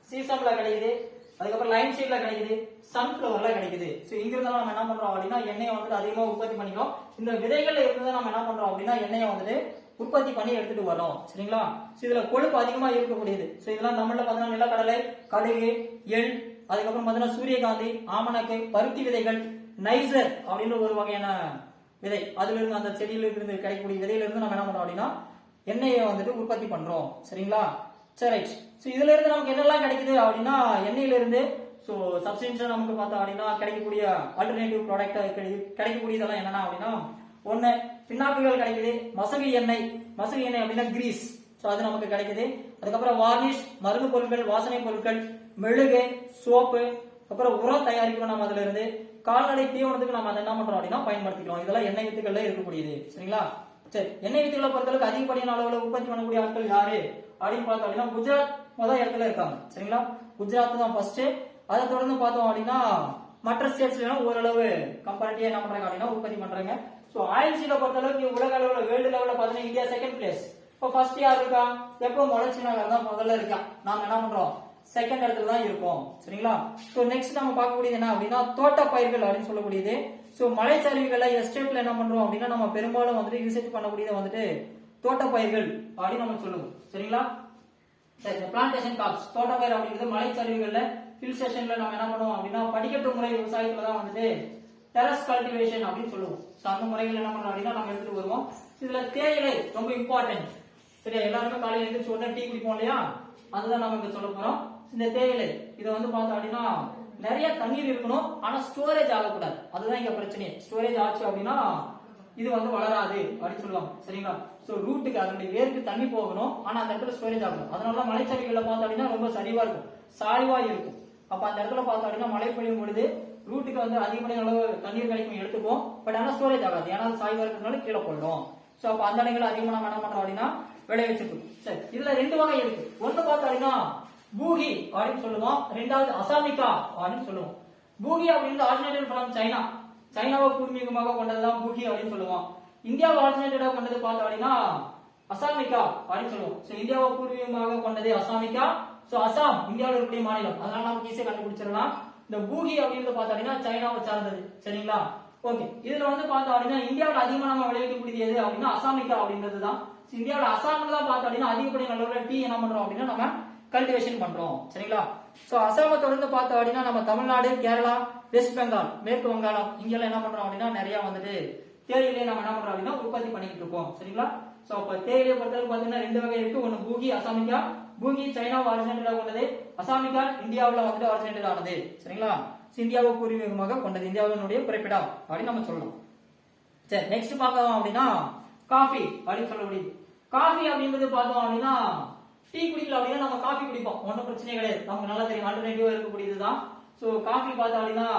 சீசம்ல கிடைக்குது, அதுக்கப்புறம் லைம் சீட்ல கிடைக்குது, சன்ஃபிளவர்ல கிடைக்குது. சோ இங்க இருந்தாலும் நம்ம என்ன பண்றோம் அப்படின்னா எண்ணெயை வந்துட்டு அதிகமா உற்பத்தி பண்ணிக்கிறோம். இந்த விதைகள்ல இருந்து நம்ம என்ன பண்றோம் அப்படின்னா எண்ணெயை வந்துட்டு உற்பத்தி பண்ணி எடுத்துட்டு வரோம். சரிங்களா, இதுல கொழுப்பு அதிகமா இருக்கக்கூடியது. சோ இதெல்லாம் தமிழ்ல பாத்தீங்கன்னா நிலக்கடலை, கடுகு, எள், அதுக்கப்புறம் பாத்தீங்கன்னா சூரியகாந்தி, ஆமணக்கு, பருத்தி விதைகள், நைசர் அப்படின்னு ஒரு வகையான விதை, அதுல இருந்து அந்த செடியில இருந்து கிடைக்கக்கூடிய விதையில இருந்து நம்ம என்ன பண்றோம் அப்படின்னா எண்ணெயை வந்துட்டு உற்பத்தி பண்றோம். சரிங்களா, சரி. சோ இதுல இருந்து நமக்கு என்னெல்லாம் கிடைக்குது அப்படின்னா எண்ணெயில இருந்து சோ சப்ஸ்டன்ஸா நமக்கு பார்த்தோம் அப்படின்னா கிடைக்கக்கூடிய ஆல்டர்னேட்டிவ் ப்ராடக்ட் கிடைக்கக்கூடியதெல்லாம் என்னன்னா அப்படின்னா ஒண்ணு பின்னாக்குகள் கிடைக்குது, மசகு எண்ணெய் அப்படின்னா கிரீஸ், சோ அது நமக்கு கிடைக்குது. அதுக்கப்புறம் வார்னிஷ், மருந்து பொருட்கள், வாசனை பொருட்கள், மெழுகு, சோப்பு, அப்புறம் உரம் தயாரிக்கிறோம் நம்ம அதுல இருந்து. கால்நடை தீவனத்துக்கு நம்ம அதை என்ன பண்றோம் அப்படின்னா பயன்படுத்திக்கிறோம். இதெல்லாம் எண்ணெய் வித்துக்கள்ல இருக்கக்கூடியது. சரிங்களா, சரி. எண்ணெய் வித்துக்களை பொறுத்தளவுக்கு அதிகப்படியான அளவுல உற்பத்தி பண்ணக்கூடிய ஆட்கள் யாரு அப்படின்னு பார்த்தோம் அப்படின்னா குஜராத் முதல் இடத்துல இருக்காங்க. சரிங்களா, குஜராத் தான் ஃபர்ஸ்ட். அதை தொடர்ந்து பார்த்தோம் அப்படின்னா மற்ற ஸ்டேட்ஸ்ல ஓரளவு கம்பேரிட்டிவா என்ன பண்றாங்க அப்படின்னா உற்பத்தி பண்றாங்க. சோ ஆயில் சீடை பொறுத்தளவுக்கு உலக அளவுல வேர்ல்டு லெவல்ல பாத்தீங்கன்னா இந்தியா செகண்ட் பிளேஸ். இப்போ ஃபர்ஸ்ட் யார் இருக்கா? எப்பவும் வளர்ச்சி நாடுகள் தான் முதல்ல இருக்கா. நாம என்ன பண்றோம்? செகண்ட் இடத்துல தான் இருக்கும். சரிங்களா, சோ நெக்ஸ்ட் நம்ம பார்க்கக்கூடியது என்ன அப்படின்னா தோட்ட பயிர்கள் அப்படின்னு சொல்லக்கூடியது. சோ மலைச்சரிவுகள்ல எஸ்டேட்ல என்ன பண்றோம் அப்படின்னா நம்ம பெரும்பாலும் வந்துட்டு யூசேஜ் பண்ணக்கூடியது வந்துட்டு தோட்ட பயிர்கள் அப்படின்னு நம்ம சொல்லுவோம். சரிங்களா, சரி. பிளான்டேஷன் கிராப்ஸ், தோட்ட பயிர் அப்படிங்கிறது மலைச்சரிவுகள்ல ஹில் ஸ்டேஷன்ல நம்ம என்ன பண்ணுவோம் அப்படின்னா படிக்கட்டு முறை விவசாயத்துல தான் வந்துட்டு டெரஸ் கல்டிவேஷன் அப்படின்னு சொல்லுவோம். சோ அந்த முறைகள் என்ன பண்றோம் அப்படின்னா நம்ம எடுத்துட்டு வருவோம். இதுல தேயிலை ரொம்ப இம்பார்ட்டன்ட். சரியா, எல்லாருமே காலையில எழுந்திரிச்சு உடனே டீ குடிப்போம் இல்லையா, அதுதான் நம்ம இங்க சொல்ல போறோம். இந்த தேயிலை இதை வந்து பார்த்தோம் அப்படின்னா நிறைய தண்ணீர் இருக்கணும், ஆனா ஸ்டோரேஜ் ஆகக்கூடாது. அதுதான் இங்க பிரச்சனை. ஸ்டோரேஜ் ஆச்சு அப்படின்னா இது வந்து வளராது அப்படின்னு சொல்லுவாங்க. சரிங்களா, சோ ரூட்டுக்கு அதனுடைய வேருக்கு தண்ணி போகணும், ஆனா அந்த இடத்துல ஸ்டோரேஜ் ஆகணும். அதனால மலைச்சரிவுகள்ல பார்த்தோம் அப்படின்னா ரொம்ப சரிவா இருக்கும், சாய்வா இருக்கும். அப்ப அந்த இடத்துல பார்த்தோம் அப்படின்னா மழை பெய்யும் பொழுது ரூட்டுக்கு வந்து அதிகப்படியான அளவு தண்ணீர் கிடைக்கும் எடுத்துக்கும், பட் ஆனா ஸ்டோரேஜ் ஆகாது, ஏன்னா சாய்வா இருக்கிறதுனால கீழே போயிடும். சோ அப்ப அந்த இடங்களை அதிகமா நம்ம என்ன பண்றோம் அப்படின்னா விளை வச்சிருக்கோம். சரி, இதுல ரெண்டு வகை இருக்கு. ஒண்ணு பார்த்தோம் அப்படின்னா பூகி அப்படின்னு சொல்லுவோம், ரெண்டாவது அசாமிகா அப்படின்னு சொல்லுவோம். பூகி அப்படின்னு ஆரிஜினேட்டட் ஃப்ரம் சைனா, சைனாவை பூர்வீகமாக கொண்டதுதான் பூகி அப்படின்னு சொல்லுவோம். இந்தியாவை ஆரிஜினேட்டடா கொண்டது பார்த்தோம் அப்படின்னா அசாமிகா அப்படின்னு சொல்லுவோம். சோ இந்தியாவை பூர்வீகமாக கொண்டது அசாமிகா. சோ அசாம் இந்தியாவில் இருக்கக்கூடிய மாநிலம், அதனால நமக்கு ஈஸியா கண்டுபிடிச்சிடலாம். இந்த பூகி அப்படின்றது பார்த்தோம் அப்படின்னா சைனாவை சார்ந்தது. சரிங்களா, ஓகே. இதுல வந்து பார்த்தோம் அப்படின்னா இந்தியாவில் அதிகமா நம்ம விளைவிக்கக்கூடியது எது அப்படின்னா அசாமிகா அப்படின்றது தான். இந்தியாவில் அசாம்ல தான் பார்த்தோம் அப்படின்னா அதிகப்படியான அளவுல டீ என்ன பண்றோம் அப்படின்னா நம்ம கல்டிவேஷன் பண்றோம். சரிங்களா, சோ அசாமை தொடர்ந்து பார்த்தோம் அப்படின்னா நம்ம தமிழ்நாடு, கேரளா, வெஸ்ட் பெங்கால், மேற்கு வங்காளம் இங்கெல்லாம் என்ன பண்றோம் அப்படின்னா நிறைய வந்துட்டு தேயிலையை நம்ம என்ன பண்றோம் அப்படின்னா உற்பத்தி பண்ணிட்டு இருக்கோம். சரிங்களா, சோ அப்ப தேயிலையை பொறுத்தவரை பாத்தீங்கன்னா ரெண்டு வகை இருக்கு. ஒன்னு பூகி, அசாமிகா. பூகி சைனாவை ஆரிஜினேட்டடா கொண்டது, அசாமிகா இந்தியாவுல வந்துட்டு ஆரிஜினேட்டட் ஆனது. சரிங்களா, இந்தியாவை பூர்வீகமாக கொண்டது, இந்தியாவினுடைய குறிப்பிடம் அப்படின்னு நம்ம சொல்லலாம். சரி, நெக்ஸ்ட் பார்க்கலாம் அப்படின்னா காஃபி அப்படின்னு சொல்லக்கூடியது. காஃபி அப்படின்றது பார்த்தோம் அப்படின்னா டீ குடிக்கல அப்படின்னா நம்ம காஃபி குடிப்போம், ஒன்றும் பிரச்சனையே கிடையாது, நமக்கு நல்லா தெரியும், ஆல்டர்னேட்டிவா இருக்கக்கூடியதுதான். சோ காஃபி பார்த்தோம் அப்படின்னா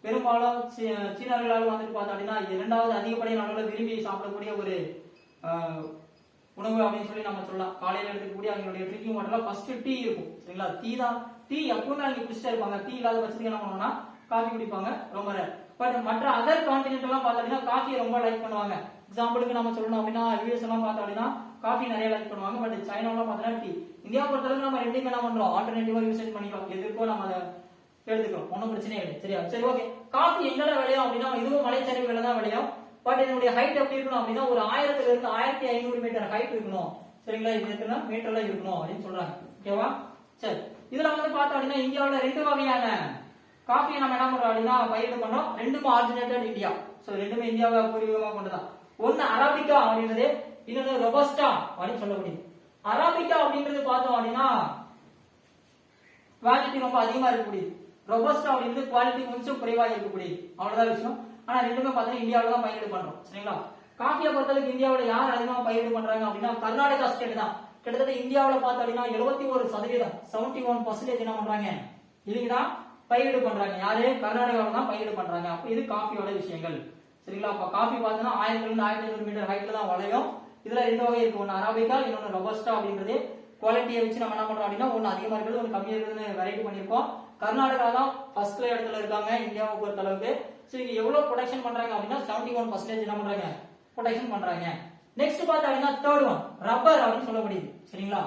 பெரும்பாலும் சீனர்களால் வந்துட்டு பார்த்தோம் அப்படின்னா இரண்டாவது அதிகப்படியான அளவில் விரும்பி சாப்பிடக்கூடிய ஒரு உணவு அப்படின்னு சொல்லி நம்ம சொல்லலாம். காலையில எடுக்கக்கூடிய அவங்களுடைய ட்ரிங்கிங் வாட்டர்ல ஃபர்ஸ்ட் டீ இருக்கும். சரிங்களா, டீ தான். டீ எப்பவுமே அவங்க குடிச்சிட்டே இருப்பாங்க. டீ இல்லாத பட்சத்துக்கு என்ன பண்ணுவாங்கன்னா காஃபி குடிப்பாங்க, ரொம்ப ரேர். பட் மற்ற அதர் கான்டினென்ட் எல்லாம் பார்த்தோம் அப்படின்னா காஃபியை ரொம்ப லைக் பண்ணுவாங்க. எக்ஸாம்பிளுக்கு நம்ம சொல்லணும் அப்படின்னா யூஎஸ் எல்லாம் பார்த்தோம் அப்படின்னா காஃபி நிறைய லைக் பண்ணுவாங்க. பட் சைனாலாம் பார்த்தோம்னா டீ. இந்தியா பொறுத்தளவுக்கு நம்ம ரெண்டுமே என்ன பண்றோம், ஆல்டர்னேட்டிவா யூசேஜ் பண்ணிக்கிறோம், எதுக்கோ நம்ம அதை எடுத்துக்கிறோம், ஒன்றும் பிரச்சனையே இல்லை. சரியா, சரி, ஓகே. காஃபி எங்கெல்லாம் விளையும் அப்படின்னா இதுவும் மலைச்சரிவுகள் தான் விளையும். பட் இதனுடைய ஹைட் எப்படி இருக்கணும் அப்படின்னா ஒரு 1000 இருந்து 1500 மீட்டர் ஹைட் இருக்கணும். சரிங்களா, இது எத்தனை மீட்டர்ல இருக்கணும் அப்படின்னு சொல்றாங்க. ஓகேவா, சரி. இதுல வந்து பார்த்தோம் அப்படின்னா இந்தியாவுல ரெண்டு வகையான காஃபியை நம்ம என்ன பண்றோம் அப்படின்னா பயிரிடு பண்றோம். ரெண்டுமே ஆரிஜினேட்டட் இந்தியா. சோ ரெண்டுமே இந்தியாவை பூர்வீகமா கொண்டதான். ஒன்னு அரபிகா அப்படின்றது, இன்னொன்னு ரொபஸ்டா அப்படின்னு சொல்லக்கூடியது. அரபிகா அப்படின்றது பார்த்தோம் அப்படின்னா குவாலிட்டி ரொம்ப அதிகமா இருக்கக்கூடியது. ரொபஸ்டா அப்படின்றது குவாலிட்டி கொஞ்சம் குறைவா இருக்கக்கூடியது. அவ்வளவுதான் விஷயம். ஆனா ரெண்டுமே பார்த்தீங்கன்னா இந்தியாவில தான் பயிரிடு பண்றோம். சரிங்களா? காஃபியை பொறுத்தளவுக்கு இந்தியாவில யார் அதிகமா பயிரிடு பண்றாங்க அப்படின்னா கர்நாடகா ஸ்டேட் தான். கிட்டத்தட்ட இந்தியாவில பார்த்தோம் அப்படின்னா 71% 71% என்ன பண்றாங்க, இவங்க தான் பயிரிடு பண்றாங்க. யாரு? கர்நாடகாவில தான் பயிரிடு பண்றாங்க. அப்ப இது காஃபியோட விஷயங்கள். சரிங்களா? அப்ப காஃபி பார்த்தோம்னா 1000 இருந்து 1500 மீட்டர் ஹைட்ல தான் வளையும். இதுல ரெண்டு வகை இருக்கு. ஒன்னு அரபிகா, இன்னொன்னு ரொபஸ்டா அப்படின்றது குவாலிட்டியை வச்சு நம்ம என்ன பண்றோம் அப்படின்னா ஒன்னு அதிகமா இருக்குது, ஒன்னு கம்மியா இருக்குதுன்னு வெரைட்டி பண்ணிருக்கோம். கர்நாடகா தான் ஃபர்ஸ்ட் இடத்துல இருக்காங்க இந்தியாவை பொறுத்த அளவுக்கு. சோ இங்க எவ்வளவு ப்ரொடக்ஷன் பண்றாங்க அப்படின்னா 71% என்ன பண்றாங்க, ப்ரொடக்ஷன் பண்றாங்க. நெக்ஸ்ட் பார்த்தா அப்படின்னா தேர்ட் ஒன் ரப்பர் அப்படின்னு சொல்லப்படுது. சரிங்களா?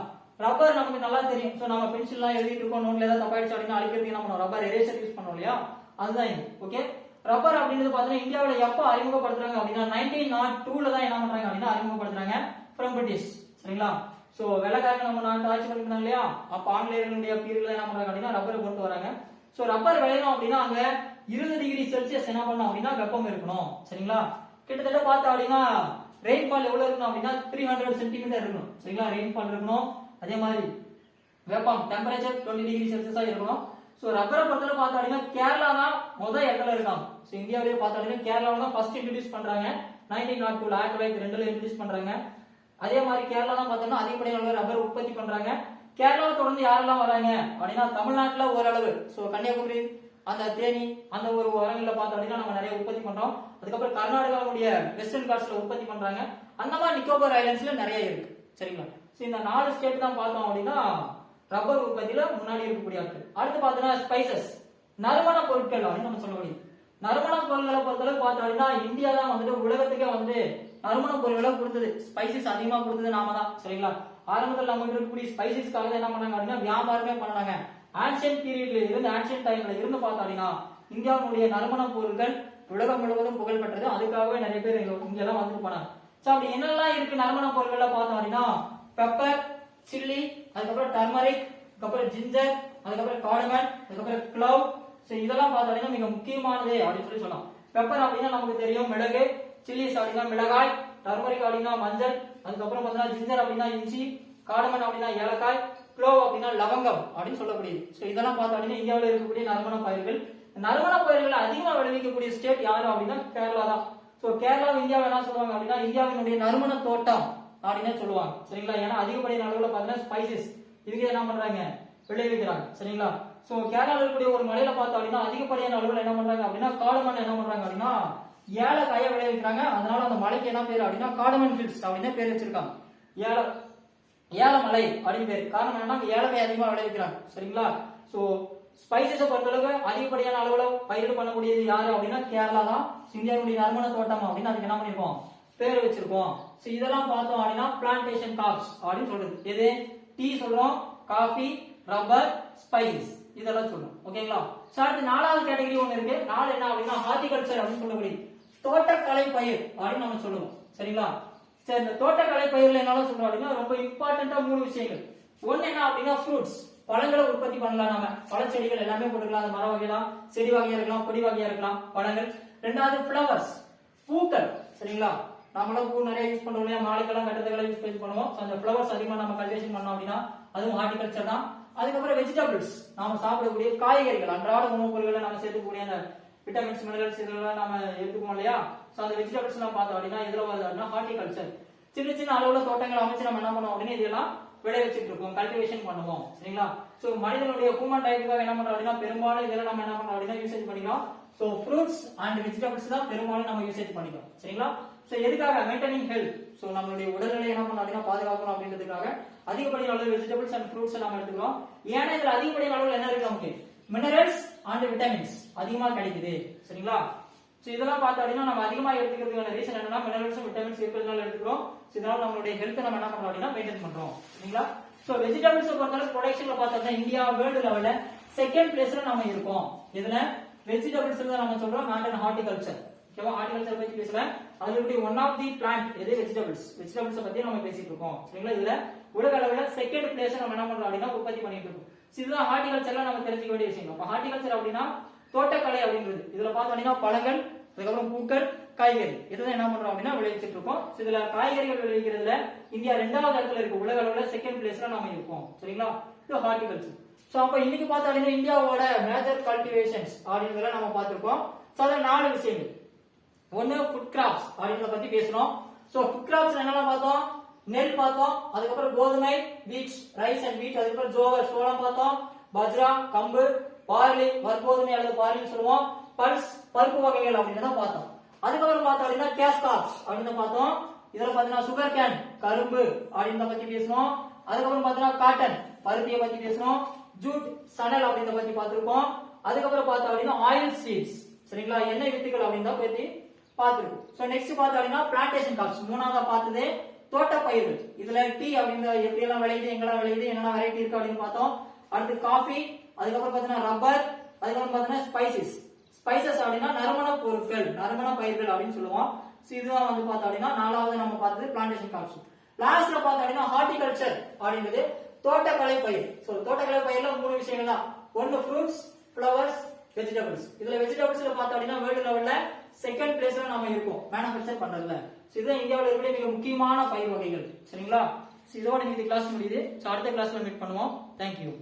ரப்பர் நமக்கு நல்லா தெரியும். சோ நம்ம பென்சில்லாம் எழுதிட்டு இருக்கோம், நோட்ல ஏதாவது தப்பாயிடுச்சு அப்படின்னா அழிக்கிறதுக்கு என்ன பண்ணுவோம், ரப்பர் எரேசர் யூஸ் பண்ணோம் இல்லையா, அதுதான் இது. ஓகே, ரப்பர் அப்படின்றது பாத்தீங்கன்னா இந்தியாவில எப்ப அறிமுகப்படுத்துறாங்க அப்படின்னா 1902ல தான் என்ன பண்றாங்க அப்படின்னா அறிமுகப்படுத்துறாங்க ஃப்ரம் பிரிட்டிஷ். சரிங்களா? சோ வெள்ளக்காரங்க நம்ம நாட்டு ஆட்சி பண்ணிருந்தாங்க இல்லையா, அப்ப ஆங்கிலேயர்களுடைய பீரியட்ல என்ன பண்றாங்க அப்படின்னா ரப்பரை கொண்டு வராங்க. சோ ரப்பர் விளையணும் அப்படின்னா அங்க 20 டிகிரி செல்சியஸ் என்ன பண்ணணும் அப்படின்னா வெப்பம் இருக்கணும். சரிங்களா? கிட்டத்தட்ட பார்த்தா அப்படின்னா ரெயின்ஃபால் எவ்வளவு இருக்கணும் அப்படின்னா 300 சென்டிமீட்டர் இருக்கணும். சரிங்களா? ரெயின்ஃபால் இருக்கணும். அதே மாதிரி வெப்பம் டெம்பரேச்சர் 20 டிகிரி செல்சியஸா இருக்கணும். சோ ரப்பரை பொறுத்தவரை பார்த்தா அப்படின்னா கேரளா தான் முதல் இடத்துல இருக்காங்க. சோ இந்தியாவிலேயே பார்த்தா அப்படின்னா கேரளால தான் ஃபர்ஸ்ட் இன்ட்ரோடியூஸ் பண்றாங்க. 1902 1902ல இன்ட்ரோடியூஸ் பண்றாங்க. அதே மாதிரி கேரளா தான் பார்த்தோம்னா அதிகப்படியான அளவு ரப்பர் உற்பத்தி பண்றாங்க. கேரளாவை தொடர்ந்து யாரெல்லாம் வராங்க அப்படின்னா தமிழ்நாட்டுல ஓரளவு, சோ கன்னியாகுமரி அந்த தேனி அந்த ஒரு இடங்கள்ல பார்த்தோம் அப்படின்னா நம்ம நிறைய உற்பத்தி பண்றோம். அதுக்கப்புறம் கர்நாடகாவுடைய வெஸ்டர்ன் காட்ஸ்ல உற்பத்தி பண்றாங்க. அந்த மாதிரி நிக்கோபார் ஐலண்ட்ஸ்ல நிறைய இருக்கு. சரிங்களா? சோ இந்த 4 ஸ்டேட் தான் பார்த்தோம் அப்படின்னா ரப்பர் உற்பத்தியில முன்னாடி இருக்கக்கூடிய ஆட்கள். அடுத்து பார்த்தோம்னா ஸ்பைசஸ், நறுமண பொருட்கள் அப்படின்னு நம்ம சொல்ல முடியும். நறுமண பொருட்களை பொறுத்தளவு பார்த்தோம் அப்படின்னா இந்தியா தான் வந்துட்டு உலகத்துக்கே வந்து நறுமண பொருட்களை கொடுத்தது. ஸ்பைசஸ் அதிகமா கொடுத்தது நாம தான். சரிங்களா? ஆரம்பத்தில் நம்ம இருக்கக்கூடிய ஸ்பைசஸ்க்காக என்ன பண்ணாங்க அப்படின்னா வியாபாரமே பண்ணாங்க. ஆன்சியன்ட் பீரியட்ல இருந்து ஆன்சியன்ட் டைம்ல இருந்து பார்த்தோம் அப்படின்னா இந்தியாவுடைய நறுமண பொருட்கள் உலகம் முழுவதும் புகழ் பெற்றது. அதுக்காகவே நிறைய பேர் இங்க எல்லாம் வந்துட்டு போனாங்க. சோ அப்படி என்னெல்லாம் இருக்கு நறுமண பொருட்கள்ல பார்த்தோம் அப்படின்னா பெப்பர், சில்லி, அதுக்கப்புறம் டர்மரிக், அதுக்கப்புறம் ஜிஞ்சர், அதுக்கப்புறம் கார்டமன், அதுக்கப்புறம் க்ளவ். சோ இதெல்லாம் பார்த்தோம் அப்படின்னா மிக முக்கியமானது அப்படின்னு சொல்லலாம். பெப்பர் அப்படின்னா நமக்கு தெரியும் மிளகு, சில்லிஸ் அப்படின்னா மிளகாய், டர்மரிக் அப்படின்னா மஞ்சள், அதுக்கப்புறம் பார்த்தீங்கன்னா ஜிஞ்சர் அப்படின்னா இஞ்சி, கார்டமன் அப்படின்னா ஏலக்காய், க்ளோவ் அப்படின்னா லவங்கம் அப்படின்னு சொல்லக்கூடியது. சோ இதெல்லாம் பார்த்தோம் அப்படின்னா இந்தியாவில் இருக்கக்கூடிய நறுமண பயிர்கள். நறுமண பயிர்களை அதிகமா விளைவிக்கக்கூடிய ஸ்டேட் யாரு அப்படின்னா கேரளா தான். சோ கேரளா இந்தியாவை என்ன சொல்லுவாங்க அப்படின்னா இந்தியாவினுடைய நறுமண தோட்டம் அப்படின்னு சொல்லுவாங்க. சரிங்களா? ஏன்னா அதிகப்படியான அளவுல பாத்தீங்கன்னா ஸ்பைசஸ் இதுக்கு என்ன பண்றாங்க, விளைவிக்கிறாங்க. சரிங்களா? சோ கேரளாவில் இருக்கக்கூடிய ஒரு மலையில பார்த்தோம் அப்படின்னா அதிகப்படியான அளவுல என்ன பண்றாங்க அப்படின்னா கார்டமன் என்ன பண்றாங்க அப்படின்னா ஏலக்காயை விளைவிக்கிறாங்க. அதனால அந்த மலைக்கு என்ன பேரு அப்படின்னா கார்டமன் ஹில்ஸ் அப்படின்னு பேர் வச்சிருக்காங்க. ஏலமலை அப்படின்னு பேரு. காரணம் என்னன்னா ஏலக்காய் அதிகமா விளைவிக்கிறாங்க. சரிங்களா? சோ ஸ்பைசஸை பொறுத்தளவு அதிகப்படியான அளவுல பயிர் பண்ணக்கூடியது யாரு அப்படின்னா கேரளா தான். இந்தியாவுடைய நறுமண தோட்டம் அப்படின்னு அதுக்கு என்ன பண்ணிருக்கோம், பேர் வச்சிருக்கோம். சோ இதெல்லாம் பார்த்தோம் அப்படின்னா பிளான்டேஷன் கிராப்ஸ் அப்படின்னு சொல்றது. எது? டீ சொல்றோம், காஃபி, ரப்பர், ஸ்பைசஸ் இதெல்லாம் சொல்றோம். ஓகேங்களா? சோ அடுத்து 4வது கேட்டகரி ஒன்னு இருக்கு. 4 என்ன அப்படின்னா ஹார்டிகல்ச்சர் அப்படின்னு சொல்லக்கூடிய தோட்டக்கலை பயிர் அப்படின்னு நம்ம சொல்லுவோம். சரிங்களா? சரி, இந்த தோட்டக்கலை பயிர்ல என்னால சொல்றோம் அப்படின்னா ரொம்ப இம்பார்ட்டன்டா 3 விஷயங்கள். ஒன்னு என்ன அப்படின்னா ஃப்ரூட்ஸ், பழங்களை உற்பத்தி பண்ணலாம். நம்ம பழச்செடிகள் எல்லாமே போட்டுக்கலாம். அது மர வகையெல்லாம், செடி வகையா இருக்கலாம், கொடி வகையா இருக்கலாம், பழங்கள். ரெண்டாவது ஃபிளவர்ஸ், பூக்கள். சரிங்களா? நம்மளும் பூ நிறைய யூஸ் பண்றோம் இல்லையா, மாலைக்கெல்லாம் கட்டத்துக்கெல்லாம் யூஸ் பண்ணுவோம். அந்த ஃபிளவர்ஸ் அதிகமா நம்ம கல்டிவேஷன் பண்ணோம் அப்படின்னா அதுவும் ஹார்டிகல்ச்சர் தான். அதுக்கப்புறம் வெஜிடபிள்ஸ், நாம சாப்பிடக்கூடிய காய்கறிகள், அன்றாட உணவுப் பொருட்களை நம்ம சேர்த்துக்கூடிய அந்த விட்டமின்ஸ், மினரல்ஸ் இதெல்லாம் நம்ம எடுத்துக்கோம் இல்லையா. சோ அந்த வெஜிடபிள்ஸ் எல்லாம் பார்த்தோம் அப்படின்னா இதுல வருது அப்படின்னா ஹார்டிகல்ச்சர். சின்ன சின்ன அளவுல தோட்டங்கள் அமைச்சு நம்ம என்ன பண்ணுவோம் அப்படின்னா இதெல்லாம் விளைவிச்சுட்டு இருக்கோம், கல்டிவேஷன் பண்ணுவோம். சரிங்களா? சோ மனிதனுடைய ஹியூமன் டயட்டுக்காக என்ன பண்றோம் அப்படின்னா பெரும்பாலும் இதெல்லாம் நம்ம என்ன பண்றோம் அப்படின்னா யூசேஜ் பண்ணிக்கலாம். சோ ஃப்ரூட்ஸ் அண்ட் வெஜிடபிள்ஸ் தான் பெரும்பாலும் நம்ம யூசேஜ் பண்ணிக்கலாம். சரிங்களா? சோ எதுக்காக? Maintaining health. சோ நம்மளுடைய உடல்நிலை என்ன பண்ணணும் அப்படின்னா பாதுகாக்கணும் அப்படின்றதுக்காக அதிகப்படியான அளவு வெஜிடபிள்ஸ் அண்ட் ஃப்ரூட்ஸ் நம்ம எடுத்துக்கிறோம். ஏன்னா இதுல அதிகப்படியான அளவு என்ன இருக்கு, நமக்கு மினரல்ஸ் அண்ட் விட்டமின்ஸ் அதிகமா கிடைக்குது. சரிங்களா? சோ இதெல்லாம் பார்த்தா அப்படின்னா நம்ம அதிகமா எடுத்துக்கிறதுக்கான ரீசன் என்னன்னா மினரல்ஸ் விட்டமின்ஸ் இருக்கிறதுனால எடுத்துக்கிறோம். இதனால நம்மளுடைய ஹெல்த் நம்ம என்ன பண்றோம் அப்படின்னா மெயின்டைன் பண்றோம். சரிங்களா? சோ வெஜிடபிள்ஸ் பொறுத்தவரை ப்ரொடக்ஷன்ல பார்த்தோம்னா இந்தியா வேர்ல்டு லெவல்ல செகண்ட் பிளேஸ்ல நம்ம இருக்கோம். இதுல வெஜிடபிள்ஸ் தான் நம்ம சொல்றோம் நாட் அண்ட் ஹார்டிகல்ச்சர். ஓகேவா? ஹார்டிகல்ச்சர் பத்தி பேசல. அதுல இருக்கக்கூடிய ஒன் ஆஃப் தி பிளான்ட் எது, வெஜிடபிள்ஸ். வெஜிடபிள்ஸ் பத்தி நம்ம பேசிட்டு இருக்கோம். சரிங்களா? இதுல உலக அளவுல செகண்ட் பிளேஸ் நம்ம என்ன பண்றோம் அப்படின்னா உற்பத்தி பண்ணிட்டு இருக்கோம். இதுதான் ஹார்டிகல்ச்சர்ல நம்ம தெரிஞ்சுக்க வேண்டிய விஷயம். அப்ப ஹார்டிகல்ச்சர் அப்படின்னா தோட்டக்கலை அப்படின்றது இதுல பார்த்தோம்னா பழங்கள், அதுக்கப்புறம் பூக்கள், காய்கறி இதுதான் என்ன பண்றோம் அப்படின்னா விளைவிச்சிட்டு இருக்கோம். இதுல காய்கறிகள் விளைவிக்கிறதுல இந்தியா 2வது இடத்துல இருக்கு, உலக அளவுல செகண்ட் பிளேஸ்ல நாம இருக்கோம். சரிங்களா? இது ஹார்டிகல்ச்சர். சோ அப்ப இன்னைக்கு பார்த்தோம்னா இந்தியாவோட மேஜர் கல்டிவேஷன்ஸ் அப்படின்றத நம்ம பார்த்திருக்கோம். சோ அதுல 4 விஷயங்கள். ஒன்னு ஃபுட் கிராப்ஸ் அப்படின்றத பத்தி பேசணும். சோ ஃபுட் கிராப்ஸ் என்னெல்லாம் பார்த்தோம்? நெல் பார்த்தோம், அதுக்கப்புறம் கோதுமை, வீட், ரைஸ் அண்ட் வீட், அதுக்கப்புறம் ஜோவர், சோளம் பார்த்தோம், பஜ்ரா, கம்பு, பார்லி, வர்கோதுமை அல்லது பார்லின்னு சொல்லுவோம், பல்ஸ், பருப்பு வகைகள் அப்படின்றத பார்த்தோம். அதுக்கப்புறம் பார்த்தோம் அப்படின்னா கேஷ் கிராப்ஸ் அப்படின்னு பார்த்தோம். இதுல பாத்தீங்கன்னா சுகர் கேன், கரும்பு அப்படின்றத பத்தி பேசுவோம். அதுக்கப்புறம் பாத்தீங்கன்னா காட்டன், பருத்தியை பத்தி பேசுவோம். ஜூட், சணல் அப்படின்றத பத்தி பார்த்திருக்கோம். அதுக்கப்புறம் பார்த்தோம் அப்படின்னா ஆயில் சீட்ஸ், சரிங்களா, எண்ணெய் வித்துக்கள் அப்படின்றத பத்தி பார்த்திருக்கோம். சோ நெக்ஸ்ட் பார்த்தோம் அப்படின்னா பிளான்டேஷன் கிராப்ஸ், மூணாவதா பார்த்தது தோட்ட பயிர்கள். இதுல டீ அப்படின்ற எப்படி எல்லாம் விளையுது, எங்கெல்லாம் விளையுது, என்னென்ன வெரைட்டி இருக்கு அப்படின்னு பார்த்தோம். அடுத்து காஃபி, அதுக்கப்புறம் பாத்தீங்கன்னா ரப்பர், அதுக்கப்புறம் பாத்தீங்கன்னா ஸ்பைசஸ். ஸ்பைசஸ் அப்படின்னா நறுமண பொருட்கள், நறுமண பயிர்கள் அப்படின்னு சொல்லுவோம். இதுதான் வந்து பார்த்தோம் அப்படின்னா 4வது நம்ம பார்த்தது பிளான்டேஷன் கிராப்ஸ். லாஸ்ட்ல பார்த்தோம் அப்படின்னா ஹார்டிகல்ச்சர் அப்படின்றது தோட்டக்கலை பயிர். சோ தோட்டக்கலை பயிர்ல 3 விஷயங்கள் தான். ஒன்னு ஃப்ரூட்ஸ், ஃப்ளவர்ஸ், வெஜிடபிள்ஸ். இதுல வெஜிடபிள்ஸ்ல பார்த்தோம் அப்படின்னா வேர்ல்ட் லெவல்ல செகண்ட் பிளேஸ்ல நாம இருக்கோம் மேனுஃபேக்சர் பண்றதுல. இதுதான் இந்தியாவில் இருக்கிற மிக முக்கியமான பயிர் வகைகள். சரிங்களா? இதோட இந்த கிளாஸ் முடியுது. அடுத்த கிளாஸ்ல மீட் பண்ணுவோம். தேங்க்யூ.